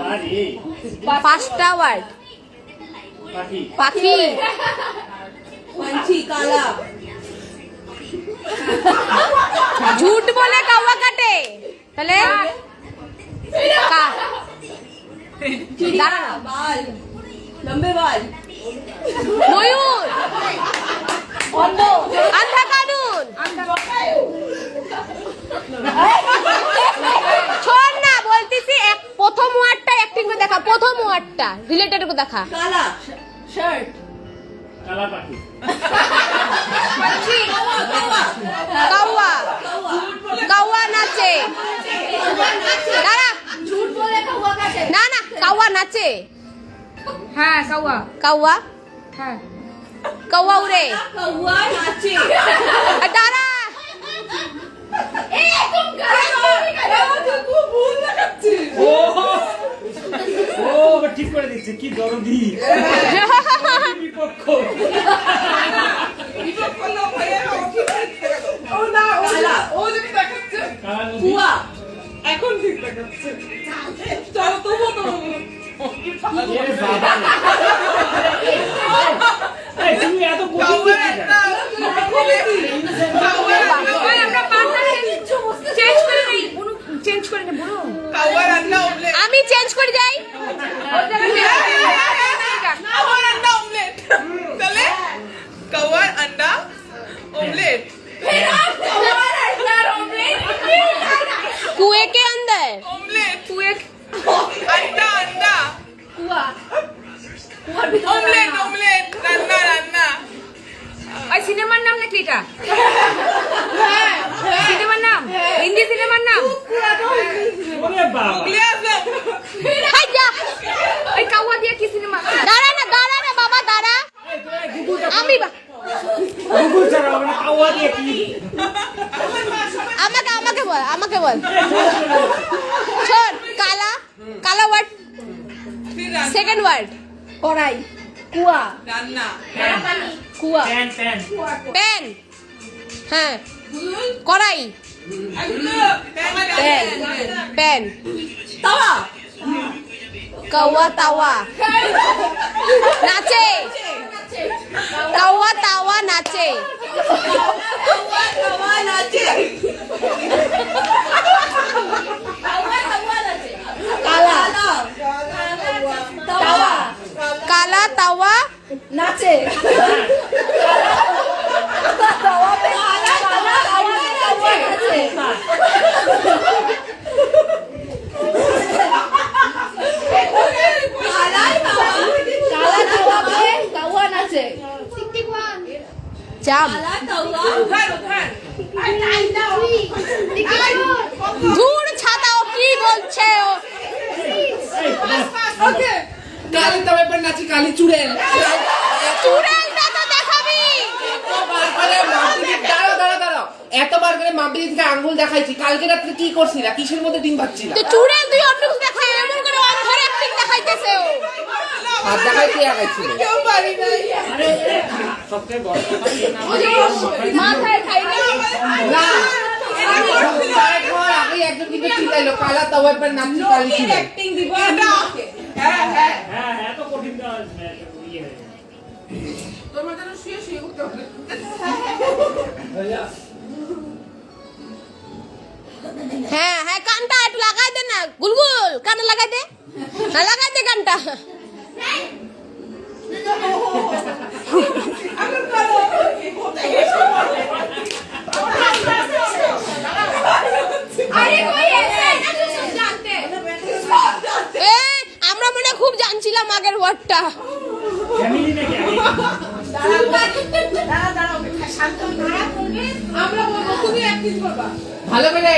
আরে পাঁচটা ওয়ার্ড পাখি পাখি पंछी काला ঝুট বলে কাওয়া কাটে তাহলে দাঁড়া না बाल लंबे बाल ময়ূর আন্ধা কানুন শোন না বলতেছি প্রথম ওয়ার্ডটা অ্যাক্টিং করে দেখা প্রথম ওয়ার্ডটা রিলেটেড করে দেখা काला शर्ट কালা পাখি पंछी कौवा কাওয়া কাওয়া নাচে দাঁড়া झूठ बोले कौवा काटे না না কাওয়া নাচে हाँ कौवा কাওয়া हाँ কাওয়া উড়ে कौवा नाचे দাঁড়া ए तुम कर तू भूल लगाচ্ছিস ও ও এবার ঠিক করে দিচ্ছে কি দরদি বিপক্ষ বিপদ করলো ভাইয়া ও ঠিক আছে ও না ও যদি দেখাচ্ছে কালা নদী কুয়া এখন ঠিক দেখাচ্ছে চলো তবু এ বাবা এই তুমি এত কোথায় আমরা চেঞ্জ করে নেই চেঞ্জ করে নেই বলো কাওয়া রান্না অমলেট আমি চেঞ্জ করে যাই কাওয়া রান্না অমলেট তাহলে কাওয়ার আন্ডা অমলেট কাওয়ার আন্ডা অমলেট कुएं के अंदर অমলেট কুয়ে আন্ডা আন্ডা কুয়া কুয়ার ভিতরে অমলেট অমলেট রান্না রান্না ওই সিনেমার নাম নাকি এটা সিনেমার নাম হিন্দি সিনেমার নাম? ওরে বাবা হাই যা, ওই কাউয়া দিয়ে কি সিনেমা? দাঁড়া না বাবা দাঁড়া। আমি গুগল ছাড়া হবে না, কাওয়া দিয়ে কি? আমাকে বল শোন। কালা ওয়ার্ড, সেকেন্ড ওয়ার্ড কড়াই, কুয়া, রান্না কুয়া, প্যান প্যান পেন, হ্যাঁ কড়াই, পেন, পেন, তাওয়া কাওয়া তাওয়া, নাচে, কাওয়া তাওয়া নাচে, তাওয়া নাচে কালা তাওয়া, কালা তাওয়া নাচে জাম, ধুর ছাতাও কি বলছে ও? কালি তবে পর নাচি কালি চুড়েল চুড়েলটা তো দেখাবি। দাঁড়াও এতবার করে মাম্পিদি থেকে আঙ্গুল দেখাইছি। কালকে রাত্রে কি করছিলা? কিসের মধ্যে ডিম ভাজছিলা? তো চুড়েল তুই অন্য কিছু দেখাই, এমন করে অন্ধের অ্যাক্টিং দেখাইতেছে ও। হাত দেখাই কে আগাইছিল? আরে সবচেয়ে বড় কথা কি না, মাথায় খাইনি না আগে একজন কিন্তু চিল্লাইলো কালা তবে পর নাচি কালি চুড়েল। অ্যাক্টিং দিব হ্যাঁ হ্যাঁ হ্যাঁ এত কঠিন কাজ না, ইয়ে হয়ে যায়। তোমার জন্য শুয়ে শুয়ে উঠতে হবে হ্যাঁ হ্যাঁ, কানটা একটু লাগাই দে না, গুলগুল কানে লাগাই দে, হ্যাঁ লাগাই দে কানটা। আমরা মনে হয় খুব জানছিলাম আগের ওয়ার্ডটা। ফ্যামিলি নাকি আগে? আমরা বলবো তুমি অ্যাক্টিং করবা ভালো করে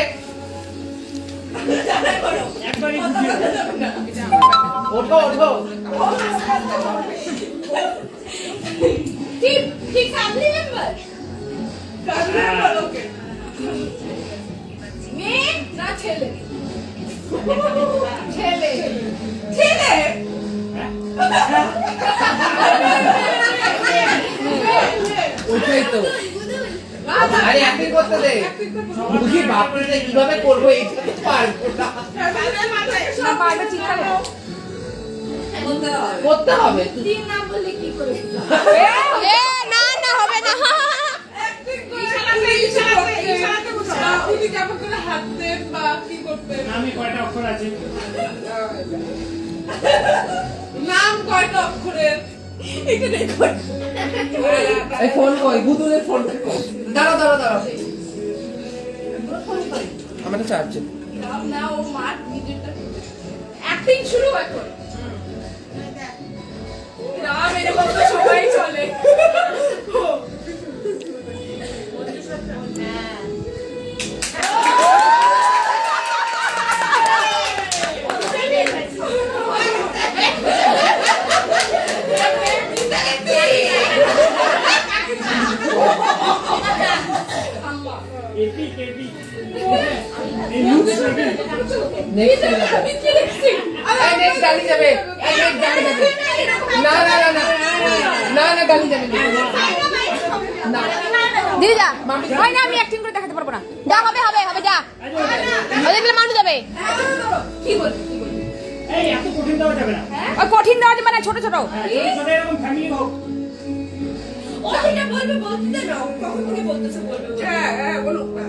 একবারই বুঝিয়ে ওঠো ওঠো। ঠিক ফ্যামিলি মেম্বার মেয়ে না ছেলে ছেলে ছেলে ওইটাই তো। আরে অ্যাক্টিং করতে দে। বুঝি বাপরে রে কিভাবে করবো এইটা তো পারবো না। করতে হবে। তিন নাম বললে কি করে এ না না হবে না। আমি কয়টা অক্ষর আছে? নাম কয়টা অক্ষরের এই ফোন কই বুদুলের ফোন কই? দাঁড়াও আমার চার্জে না ও মার নিজেরটা অ্যাক্টিং শুরু এখন রাম এরকম তো সবাই চলে এপিক এপিক এই লুকস নাকি? নেক্সট গালি যাবে। না গালি যাবে না। দিয়ে যা, হয় না আমি অ্যাক্টিং করে দেখাতে পারবো না। যা হবে যা, ওদের গেলে মানুষ যাবে। কি বল এই এত কঠিন দেওয়া যাবে না। ওই কঠিন দেওয়া যাবে না, ছোট ছোট। হ্যাঁ, ছোট ছোট এরকম ফ্যামিলি হোক। ও যেটা বলবে বলতে দাও কখন থেকে বলতেছে বলবে হ্যাঁ বলুক না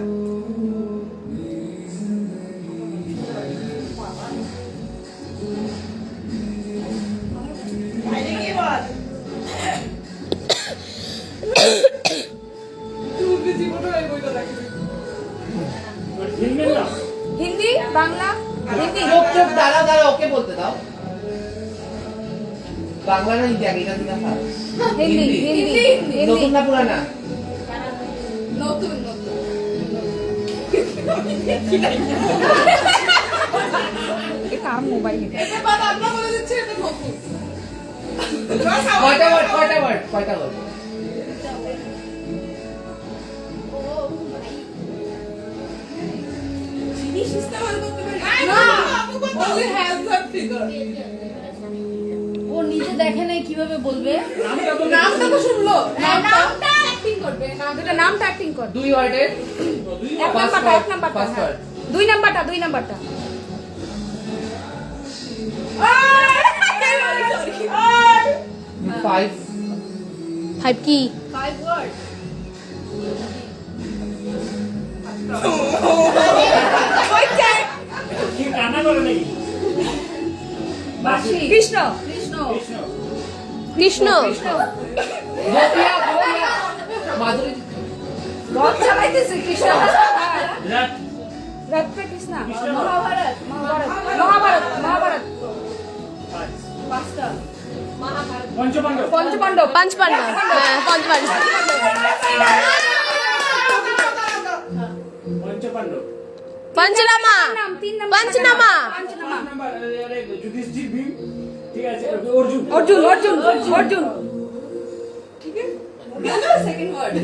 ফিল্মের না হিন্দি, বাংলা, হিন্দি। চুপ দাঁড়াও ওকে বলতে দাও। বাংলা না হিন্দি আগে এখান থেকে আসা। হিন্দি। নতুন না পুরানা? নতুন এবার আমরা বলে দিচ্ছি এটা ধোকু। কয়টা ওয়ার্ড জিনিস ইস্তেমাল করতে পারি না, only hands and figure। ও নিজে দেখে নাই কিভাবে বলবে। নামটা তো শুনলো, নামটা অ্যাক্টিং করবে। দুটো নামটা অ্যাক্টিং কর। 2 ওয়ার্ডের এক নাম্বারটা, এক নাম্বারটা, ফার্স্ট হ্যাঁ। ওয়ার্ড। দুই নাম্বারটা, দুই নাম্বারটা। ফাইভ 5 কি 5 ওয়ার্ড। কি কান্না করে নাকি কৃষ্ণ। কৃষ্ণ কৃষ্ণ গোপিয়া মাধুরী রথ চালাইতেছে কৃষ্ণ। রাত রথটা কৃষ্ণ। মহাভারত। মহাভারত, মহাভারত। পাঁচটা। পঞ্চপাণ্ডব পঞ্চপাণ্ডব। পঞ্চপাণ্ডব, হ্যাঁ পঞ্চপাণ্ডব। পঞ্চপাণ্ডব পঞ্চনামা, নাম, তিন নাম্বার। পঞ্চনামা। পঞ্চনামা। নাম্বার যুধিষ্ঠির ভীম ঠিক আছে Arjun Arjun, Arjun, Arjun. Second word.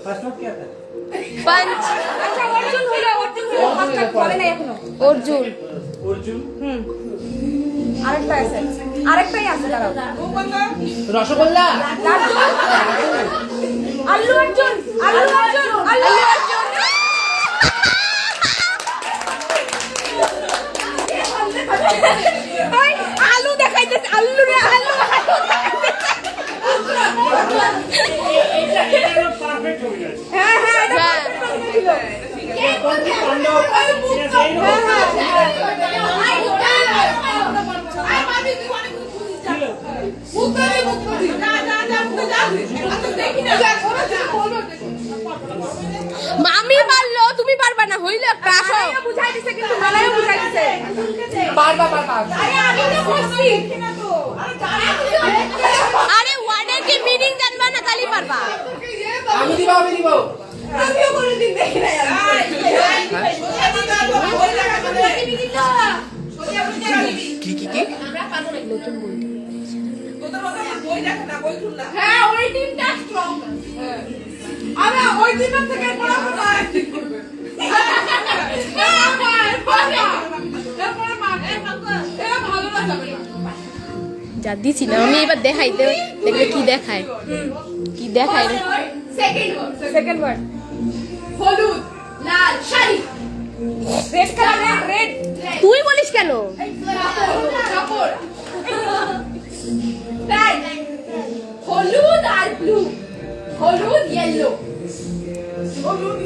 First word क्या था पंच আচ্ছা, অর্জুন হইলো, অর্জুন হইলো। ফার্স্টটা বলে নাই এখনো। अर्जुन অর্জুন আরেকটা আছে, আরেকটাই আছে, দাঁড়াও। রসগোল্লা লাড্ডু। আল্লু অর্জুন, আল্লু অর্জুন, আল্লু অর্জুন। ওই, আলু দেখাইতেছে, আল্লু রে, আলু। এটা পারফেক্ট হয়ে গেছে হ্যাঁ, হ্যাঁ, এটা হ্যাঁ। ছিল। পঞ্চপাণ্ডব ঠিক আছে এই মামি পারলো, তুমি পারবা না, হইলো ক্রাশ। মালাইও বুঝাই দিছে, কিন্তু মালাইও বুঝাই দিছে। পারবা আমি তো বলছি। আরে ওয়ার্ডের কি মিনিং জানবা না, তাহলেই পারবা। আমি দিব আমিও কোনোদিন দেখি নাই হ্যাঁ ওই টিমটা স্ট্রং আরে ওই টিমের থেকে বড় বড় অ্যাক্টিং করবে ভালো না যাবে না যা দিছিলাম আমি, এবার দেখাইতে দেখলে কি দেখায়, কি দেখায় রে। Second word second word. হলুদ লাল শাড়ি রেড কালার, রেড। তুই বলিস কেন? কাপড় প্যান্ট হলুদ আর ব্লু হলুদ ইয়েলো হলুদ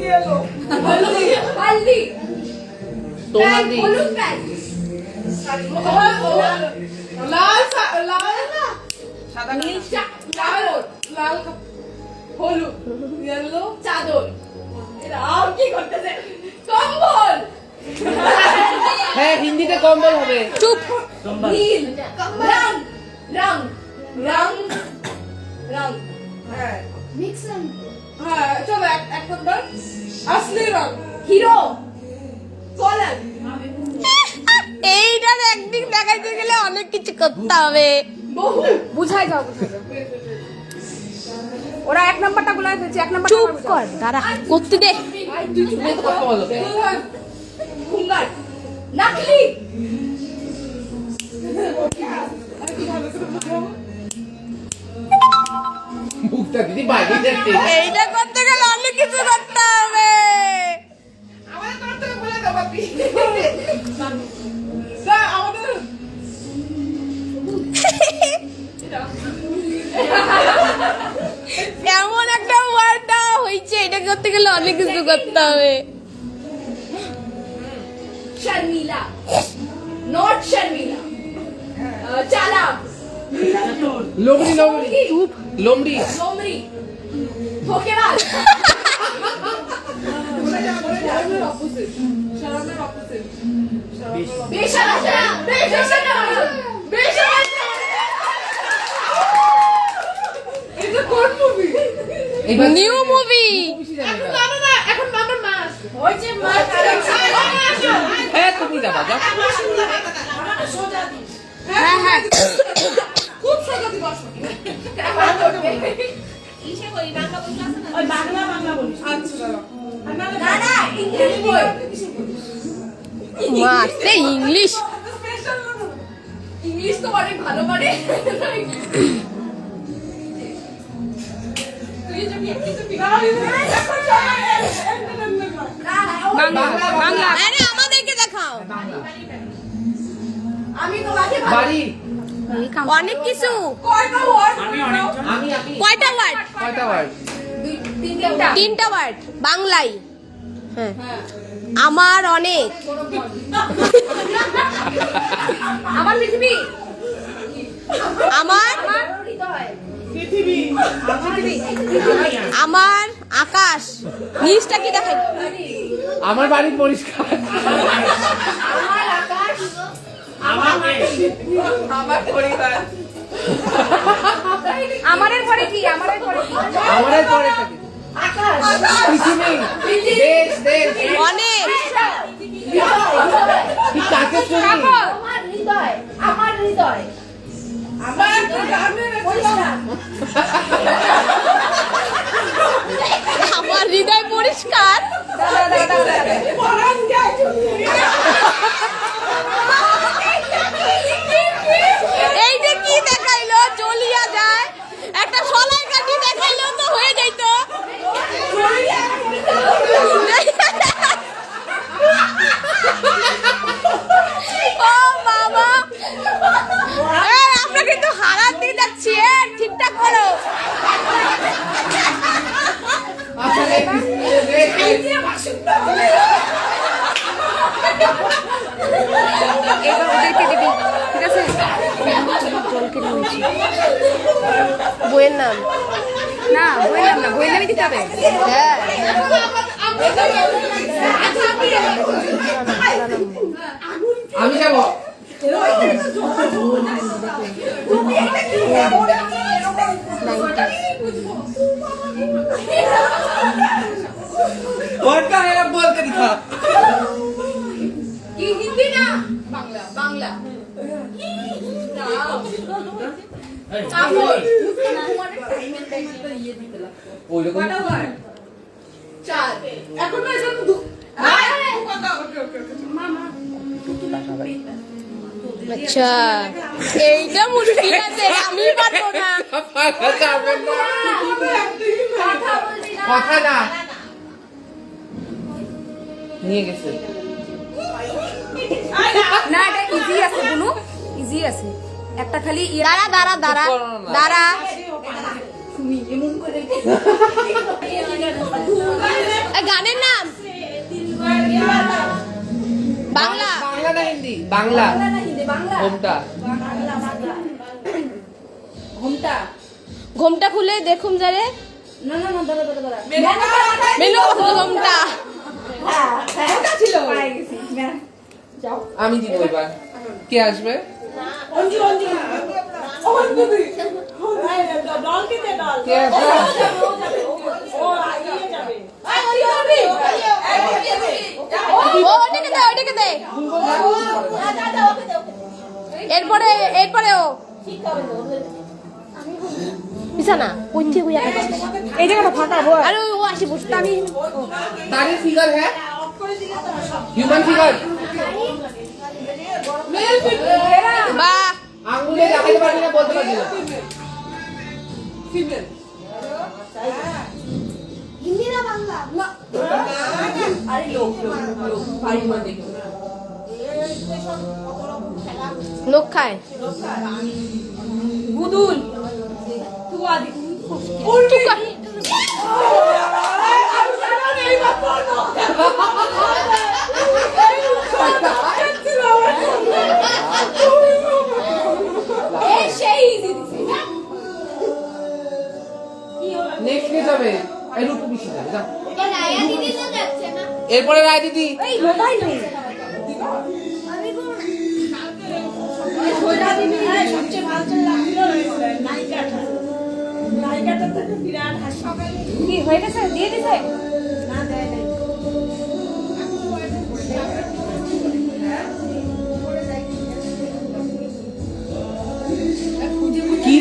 হলদি তোমার প্যান্ট, হলুদ প্যান্ট লাল লাল না সাদা নীল লাল লাল হলুদ ইয়েলো চাদর এরা আর কি করতেছে কম্বল হ্যাঁ হিন্দিতে কম্বল হবে চুপ। নীল রং রং রং রং হ্যাঁ মিক্সন। হ্যাঁ চলো এক নম্বর আসলি রং হিরো কলার এইটার একদিক দেখাইতে গেলে অনেক কিছু করতে হবে। বহু বুঝাই যাও, বুঝাই যাও। ওরা এক নাম্বারটা গুলাই ফেলছে, এক নাম্বার। চুপ কর, দাঁড়া করতে দে। তুমি তো কথা বলো ঘুঙ্গার নাকলি মুখটা দিদি বাইরে যাচ্ছে এইটা করতে গেলে অনেক কিছু করতে হবে। আমাদের তরফ থেকে বলে দাও বাপি না আমাদের এমন একটা ওয়ার্ড দেওয়া হয়েছে, এটা করতে গেলে অনেক কিছু করতে হবে। শর্মিলা নট শর্মিলা চালাক লোমড়ি লোমড়ি লোমড়ি ধোকেবাজ বেশারা এটা কোন মুভি এবার নিউ মুভি। না এখন আমার মাস হয়েছে মা হ্যাঁ তুমি যাবা যাও সোজা দিন হ্যাঁ হ্যাঁ খুব সোজা দিবস ওই বাংলা বাংলা বলিস আচ্ছা না না ইংলিশ বই মা আসছে ইংলিশ। ইংলিশ তো অনেক ভালো পারে তুই যদি একটু বাংলা বাংলা আরে আমাদেরকে দেখাও। আমি তোমাকে ভালো বাড়ি অনেক কিছু। কয়টা ওয়ার্ড আমি অনেকজন আমি কয়টা ওয়ার্ড? কয়টা ওয়ার্ড? তিনটা ওয়ার্ড বাংলায়। হ্যাঁ আমার অনেক। আমার পৃথিবী আমার পৃথিবী আমার আকাশ। নিচটা কি দেখাই? আমার বাড়ি পরিষ্কার। আমাকে আমার পরিবার আমাদের পরে কি আমাদের পরে কি আমাদের পরে থাকে পৃথিবী, দেশ দেশ অনেক। কি কাকে শুনি? আমার হৃদয় আমার হৃদয় আমার গ্রামের পরিবার আমার হৃদয় পরিষ্কার। পরান যায় এইটা কি দেখাইলো? জ্বলিয়া যায়। একটা সলাই কাঠি দেখাইলো তো হয়ে যাইতো। ও বাবা, এই আমরা কিন্তু হারাত দিয়ে যাচ্ছি। ঠিকঠাক করো। আচ্ছা এবার ওদেরকে দিবি ঠিক আছে জলকে নিয়েছি। বইয়ের নাম না বললাম না বললামই দিতে হবে হ্যাঁ। আমি যাবো। बोलता है ना बोल के दिखा। কি হিন্দি না বাংলা বাংলা কাপড় তোমাদের টাইমের টাইমটা ইয়ে দিতে লাগতো ওই রকম কটা ওয়ার্ড চার এখন না এটা তো কথা ওকে ওকে মামা আচ্ছা এইটা মুশকিল আছে, আমি পারবো না। কথা না নিয়ে গেছে। না এটা ইজি আছে বুনু ইজি আছে একটা খালি ইয়ে দাঁড়া দাঁড়া দাঁড়া দাঁড়া। তুমি এমন করে এই গানের নাম বাংলা। বাংলা না হিন্দি? বাংলা। বাংলা ঘোমটা। ঘুমটা ঘোমটা খুলে দেখুম যারে না না না দাঁড়া দাঁড়া দাঁড়া মেনু ঘোমটা। ওটা ছিল পাই গেছি যাও আমি দিব এবার। কে আসবে? অঞ্জি অঞ্জি অঞ্জি ডলকে দে ডল কে আসবে? ও আগিয়ে যাবে ও ওটাকে দে ওটাকে দে। এরপরে এরপরে ও বিছানা কইতে কইয়া খাচ্ছিস। এই জায়গাটা ফাঁকা বল আরে ও আসি বসতে আমি तारी फिगर है? Human figure? বা आंगुले দেখাতে পারবি না, বলতে পারবি না। ফিমেল হিন্দি না বাংলা আরে লোক বাড়ি মধ্যে লোক খায়। গুদুল তুয়া দি টুকা। সেই ইজি দিছি নেক্সট কে যাবে? এই রূপু বিশি যাবে, যাও। রায়া দিদি তো যাচ্ছে না এরপরে রায় দিদি। এই মোবাইল নেই সবচেয়ে ভালো লাগলো নায়িকাটা নায়িকাটা তো বিরাট হাসি কি হয়ে গেছে দিয়ে দিছে না দেয় নাই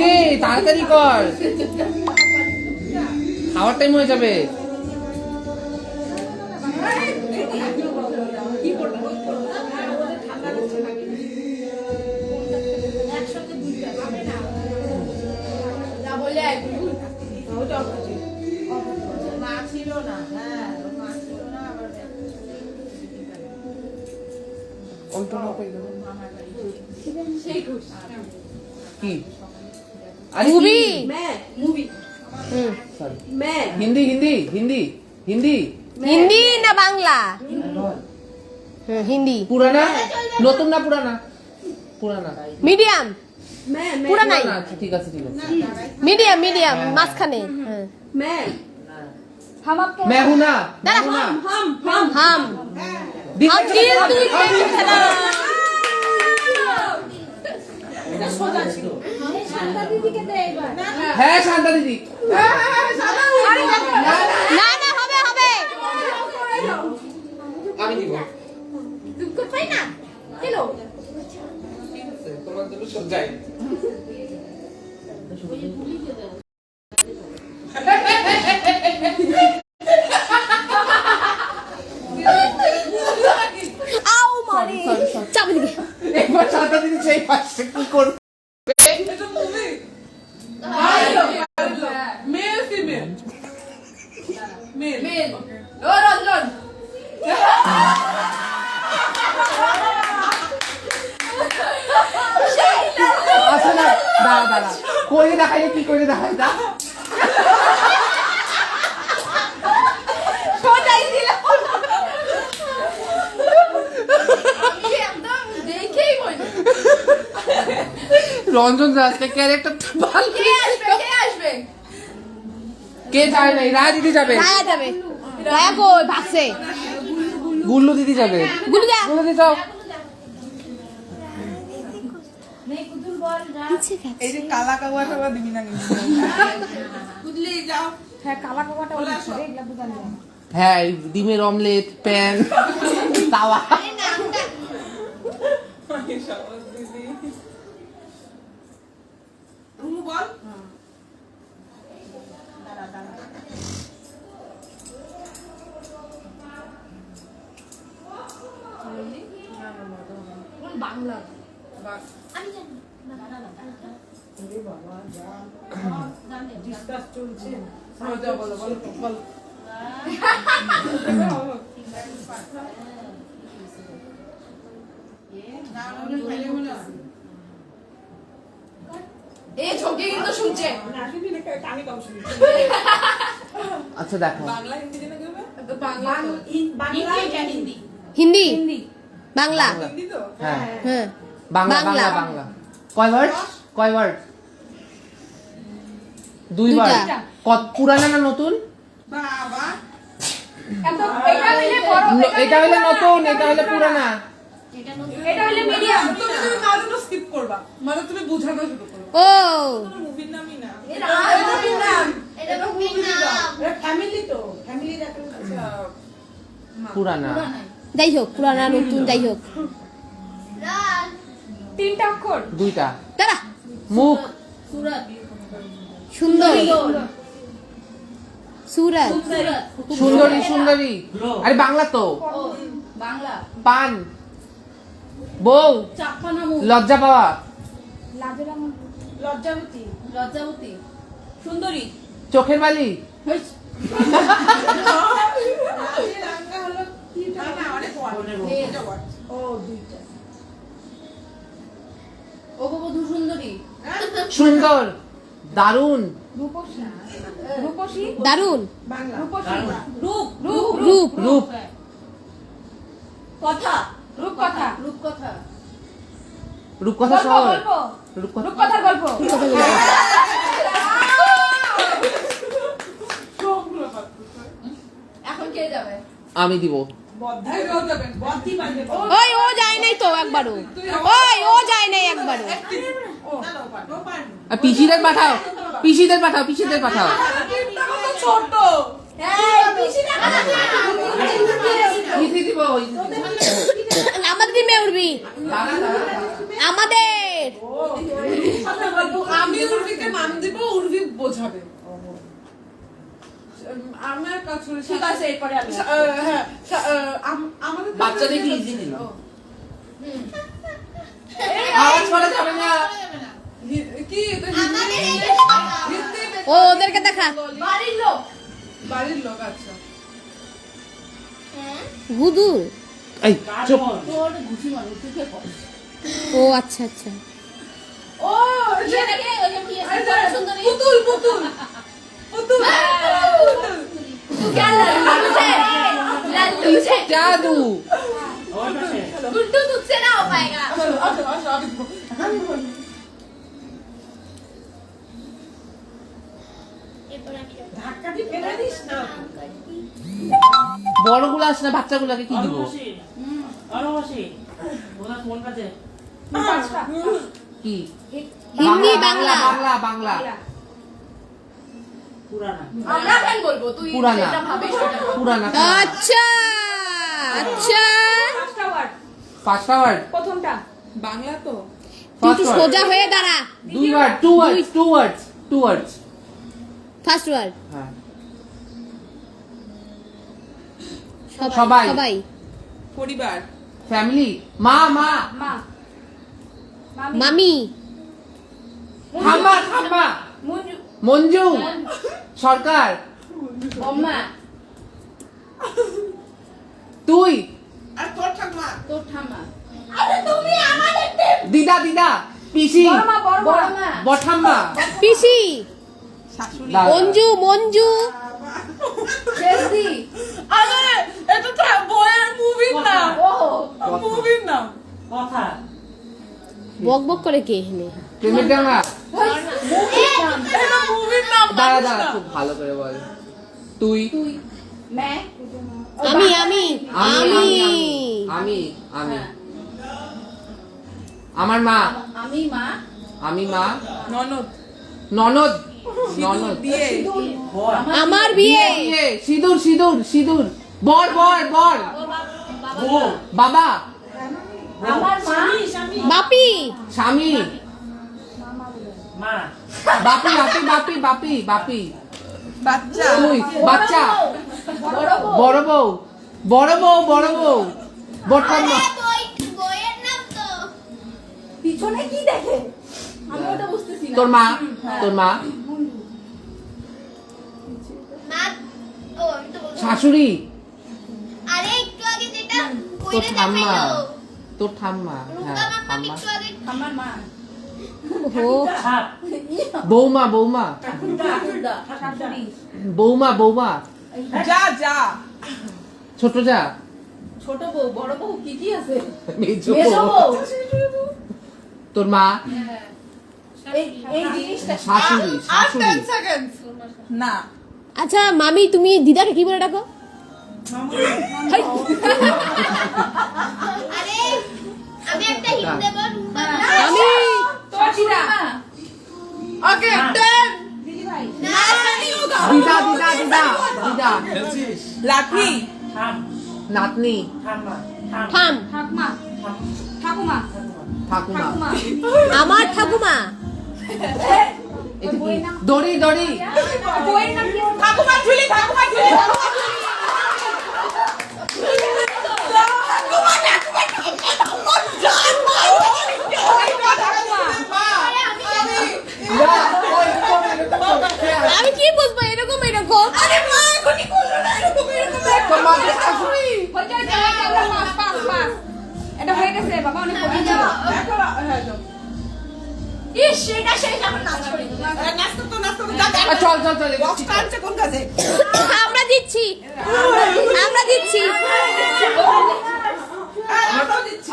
রে তাড়াতাড়ি কর, খাওয়ার টাইম হয়ে যাবে। না বলে মা ছিল না, হ্যাঁ ওর মা ছিল না, আবার কি আরে মুভি মুভি मैं হিন্দি হিন্দি হিন্দি হিন্দি হিন্দি না বাংলা? হিন্দি। পুরানা নতুন না পুরানা? পুরানা মিডিয়াম? मैं পুরা নাই, পুরানা, আচ্ছা ঠিক আছে ঠিক আছে। মিডিয়াম মিডিয়াম মাঝখানে। मैं हम आपके मैं हूं ना, দাঁড়া, मैं हूं ना। हम হাম হাম দিদি, দিল তুই প্রেম খেলা। হ্যাঁ শান্তা দিদি। না না হবে হবে। আমি দিব। तुमको पाई ना चलो ঠিক আছে, তোমার জন্য সব যাই। আও মারে চাবি দিকে। একবার শান্তা দিদি সেই পাশে কি করবে? এটা movie male female male male ओ रंजन আচ্ছা না, দাঁড়া দাঁড়া, করে দেখাই, কি করে দেখাই দা। সোজাই দিল আমি একদম দেখেই বলি রঞ্জন দাসকে ক্যারেক্টার ভালো। কে আসবে কে যায় নাই? রায় দিদি যাবে, রায়া যাবে। রায়া কই ভাগছে? গুল্লু দিদি যাবে। গুলু যা। গুল্লু দিদি যাও। এই যে কালা কাওয়াটা বা দিবি না কিন্তু বুঝলি যাও হ্যাঁ কালা কাকাটা বলে এগুলা বুঝান যায় হ্যাঁ এই ডিমের অমলেট, প্যান, তাওয়া। দিদি রুমু বল বাংলা বলো বলো বলো এই ঝোঁকে কিন্তু শুনছে কানে কম শুনি আচ্ছা দেখো, বাংলা হিন্দি জানা কি হবে বাংলা হিন্দি হিন্দি বাংলা। হিন্দি তো হ্যাঁ হ্যাঁ বাংলা বাংলা। বাংলা বাংলা। কয় ওয়ার্ড? কয় ওয়ার্ড? দুইবার। দুইটা। কত পুরানা না নতুন? বাবা একদম এটা হইলে বড় এটা হইলে নতুন, এটা হইলে পুরানা। এটা হইলে মিডিয়াম তুমি মাঝে স্কিপ করবা মানে তুমি বোঝানো শুরু করো ও মুভির নামই না এটা মুভির নাম এটা মুভির নাম ফ্যামিলি তো ফ্যামিলি দেখো পুরানা। যাই হোক পুরানা নতুন যাই হোক। তিনটা অক্ষর দুইটা। দাঁড়া মুখ, সুরত সুন্দর সুরত সুন্দরী সুন্দরী। আরে বাংলা তো। বাংলা পান, বউ, চাপ্পানা মুখ লজ্জা পাওয়া, লজ্জাবতী লজ্জাবতী সুন্দরী চোখের বালি, রান্না হলো কি না অনেক ও দুইটা অববধূ সুন্দরী সুন্দর, দারুণ, রূপসী দারুণ বাংলা রূপ রূপ রূপ রূপ, কথা রূপকথা রূপকথা রূপকথা শহর, রূপকথা। রূপকথার গল্প এখন কে যাবে আমি দিব। বদ্ধাই রোজ যাবেন বদ্দি বাজে ওই ও যায় নাই তো একবারও। ওই ও যায় নাই একবারও। ও নো পান আর পিসিদের পাঠাও, পিসিদের পাঠাও, পিসিদের পাঠাও। ছোট এই পিসি না পিসি দিব। আমাদের টিমে উঠবি, দাঁড়া, দাঁড়া, দাঁড়া। আমাদের ফের আমি উর্ভিকে নাম দিব, উর্ভি বোঝাবে। আমার কাজ করে ঠিক আছে, এরপরে আমি হ্যাঁ আমাদের বাচ্চাদের কি ইজি নিল? আওয়াজ করা যাবে না। কি ও ওদেরকে দেখা বাড়ির লোক। বাড়ির লোক, আচ্ছা। গুদু। এই চুপ। তোর ঘুষি মারো, তুই কে কর? ও আচ্ছা আচ্ছা। ও ইয়ে নাকি, ওই যে কি আছে, এই যে, বড় সুন্দরী। পুতুল পুতুল পুতুল तू क्या लल्लू है? लल्लू है। জাদু। ওই পাশে गुड्डू तुझसे ना हो पाएगा। আসো আসো আসো আমি ধাক্কাটি ফেলে দিস না। বড়গুলো আসে না, বাচ্চাগুলোকে কি দিব? অরবসি ওরা ফোন কাছে কি? হিন্দি, বাংলা। বাংলা বাংলা। পুরানা আমরা কেন বলবো, তুই পুরানা। যেটা ভাবিস সেটা বল। পুরানা। আচ্ছা আচ্ছা। পাঁচটা ওয়ার্ড, পাঁচটা ওয়ার্ড। প্রথমটা বাংলা তো তুই ফার্স্ট একটু ওয়ার্ড। সোজা হয়ে দাঁড়া। দুই word, two words, two words, two words. First word. হ্যাঁ। সবাই সবাই। সবাই। পরিবার, ফ্যামিলি। মা মা। মা, মামি। খাম্বা খাম্বা। মুঞ্জু, মঞ্জু। সরকার। অম্মা, তুই। আর তোর ঠাকুমা, তোর ঠাম্মা। আরে তুমি আমাদের দিদা দিদা। পিসি। বড় মা, বড় মা, বঠাম্মা। পিসি। শাশুড়ি। দাদা। মঞ্জু মঞ্জু। শেষদি। আরে এটা তো বইয়ের মুভির নাম, ও মুভির নাম। কথা বক বক করে কে এখানে? প্রেমের ডাঙ্গা। এটা মুভির নাম। দাঁড়া মানুষ দাঁড়া, না। খুব ভালো করে বল। তুই। তুই, मैं, আমি আমি আমি আমি আমি। আমার মা। আমি মা, আমি মা। ননদ, ননদ। সিঁদুর ননদ। দিয়ে, বল আমার বিয়ে। বিয়ে। সিঁদুর সিঁদুর সিঁদুর। বর বর বর। বউ বাবা। আমার মা, বাপি। স্বামী। মা বাপি বাপি বাপি বাপি বাপি। বাচ্চা, তুই। বাচ্চা। বড় বউ, বড় বউ। বড় বউ বড় বউ। বঠাম্মা। বইয়ের নাম তো পিছনে কি দেখে? আমি ওটা বুঝতেছি না। তোর মা। তোর মা। মা ও আমি তো বলবো শাশুড়ি। আরে একটু আগে যেটা তোর কইরে ঠাম্মা। দেখাইলো তোর ঠাম্মা। রুকা হ্যাঁ মাম্মা ঠাম্মা। একটু আগে আমার মা, ও ছাপ বৌমা বৌমা। ঠাকুরদা, শাশুড়ি, বৌমা বৌমা। যা যা, ছোট যা। ছোট বউ, বড় বউ, কি কি আছে? মেজো মেজো বউ। বউ। তোর মা। এই জিনিসটা শাশুড়ি আর শাশুড়ি। 10 সেকেন্ডস না। আচ্ছা মামি, তুমি দিদাকে কি বলে ডাকো? হাই। আরে আমি একটা হিন্ট দেব রুকা আমি তোর চিরা, ওকে 10 দিদি ভাই, না দিদা দিদা দিদা দিদা। লাঠি, থাম নাতনি। থাম্মা থাম থাম। ঠাকুমা, ঠাকুমা, ঠাকুমা। ঠাকুমা, আমার ঠাকুমা। এটা কি? দড়ি দড়ি। বইয়ের নাম কি? ঠাকুমা ঝুলি, ঠাকুমা ঝুলি, না, ওই এরকম, এরকম। আমি কি বুঝবো এরকম এরকম? আরে মা এখনই করলো না, এরকম এরকম তোর মা তো শাশুড়ি। হয়ে গেছে, পাস। এটা হয়ে গেছে বাবা, অনেক কঠিন ছিল। এখন হ্যাঁ যাও। ইস, এটা শেষ, এখন নাচ করি। নাচতে তো যা যা। চল চল চল। বক্স টানছে কোন কাজে? আমরা দিচ্ছি, আমরা দিচ্ছি।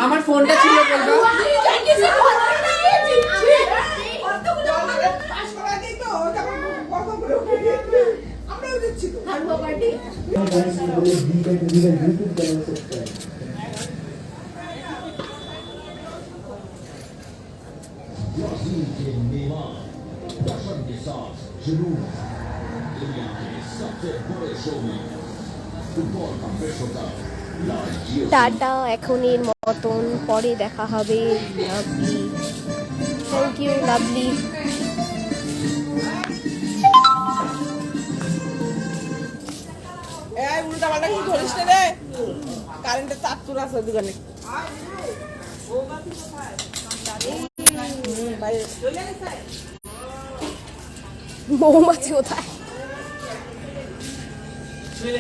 আমার ফোনটা ছিল বলবা। পাস করা দিই তো, ওটা কত করে উঠে আমরাও দিচ্ছি তো। টাটা, এখনের মতন, পরে দেখা হবে। Love you. Thank you lovely. এই উল্টা পাল্টা কিছু ধরিস না রে, কারেন্টের তার তুর আছে দোকানে। বাইরে মৌমাছি কোথায়?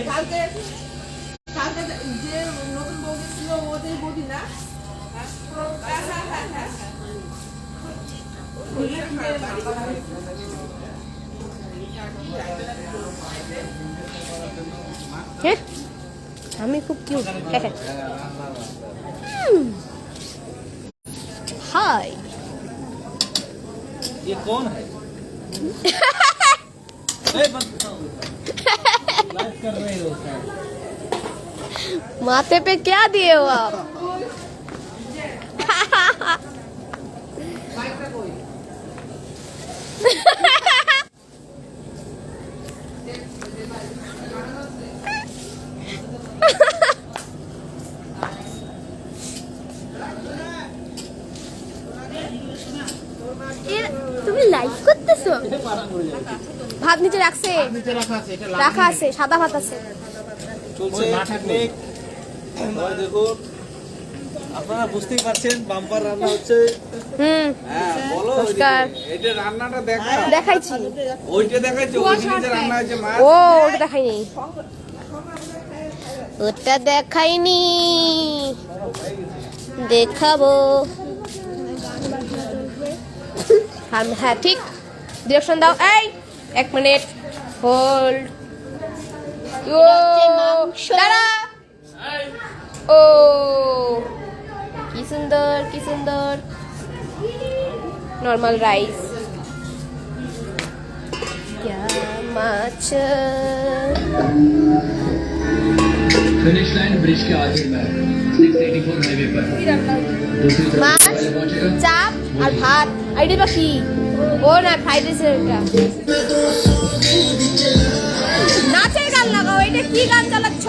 কালকে কালকে যে নতুন বউ ছিল ওদের বৌদি না? হ্যাঁ আমি খুব কিউট। হাই ये कौन है? लाइव कर रहे हो क्या? माथे पे क्या दिए हो आप? তুমি লাইভ করতেছো? ভাত নিচে রাখছে, রাখা আছে, সাদা ভাত আছে। চলছে টেকনিক। ওই দেখুন, আপনারা বুঝতেই পারছেন বাম্পার রান্না হচ্ছে। হ্যাঁ বলো নমস্কার। এটা রান্নাটা দেখা দেখাইছি। ওইটা দেখাইছো ওইখানে যে রান্না হয়েছে মাছ ও ওটা দেখাইনি, ওটা দেখাইনি, দেখাবো। হ্যাঁ ঠিক, ডিরেকশন দাও। এই 1 মিনিট হোল্ড। ও দাঁড়া। ও কি সুন্দর, কি সুন্দর। নর্মাল রাইস, মাছ। फिनिश लाइन ब्रिज के आगे में 684 हाईवे पर दूसरी तरफ माछ, पहले पहुंचेगा চাপ আর ভাত। আইডি বা কি? ও না ফ্রাইড রাইসের এটা। নাচের গান লাগাও। এটা কি গান চালাচ্ছ?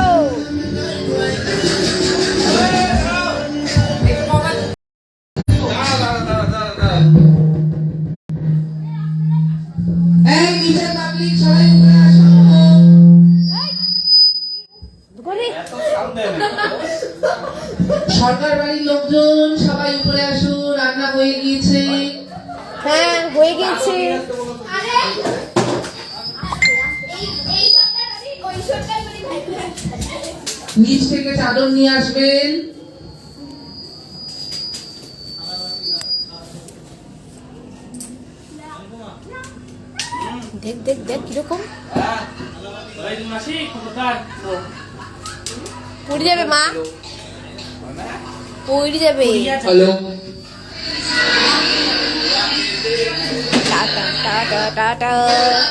সরকার বাড়ির লোকজন সবাই উপরে আসুন, রান্না হয়ে গিয়েছে। হ্যাঁ হয়ে গেছে। নিচ থেকে চাদর নিয়ে আসবেন। দেখ দেখ দেখ কিরকম পড়ে যাবে মা, পড়ে যাবে। Hello tata tata tata.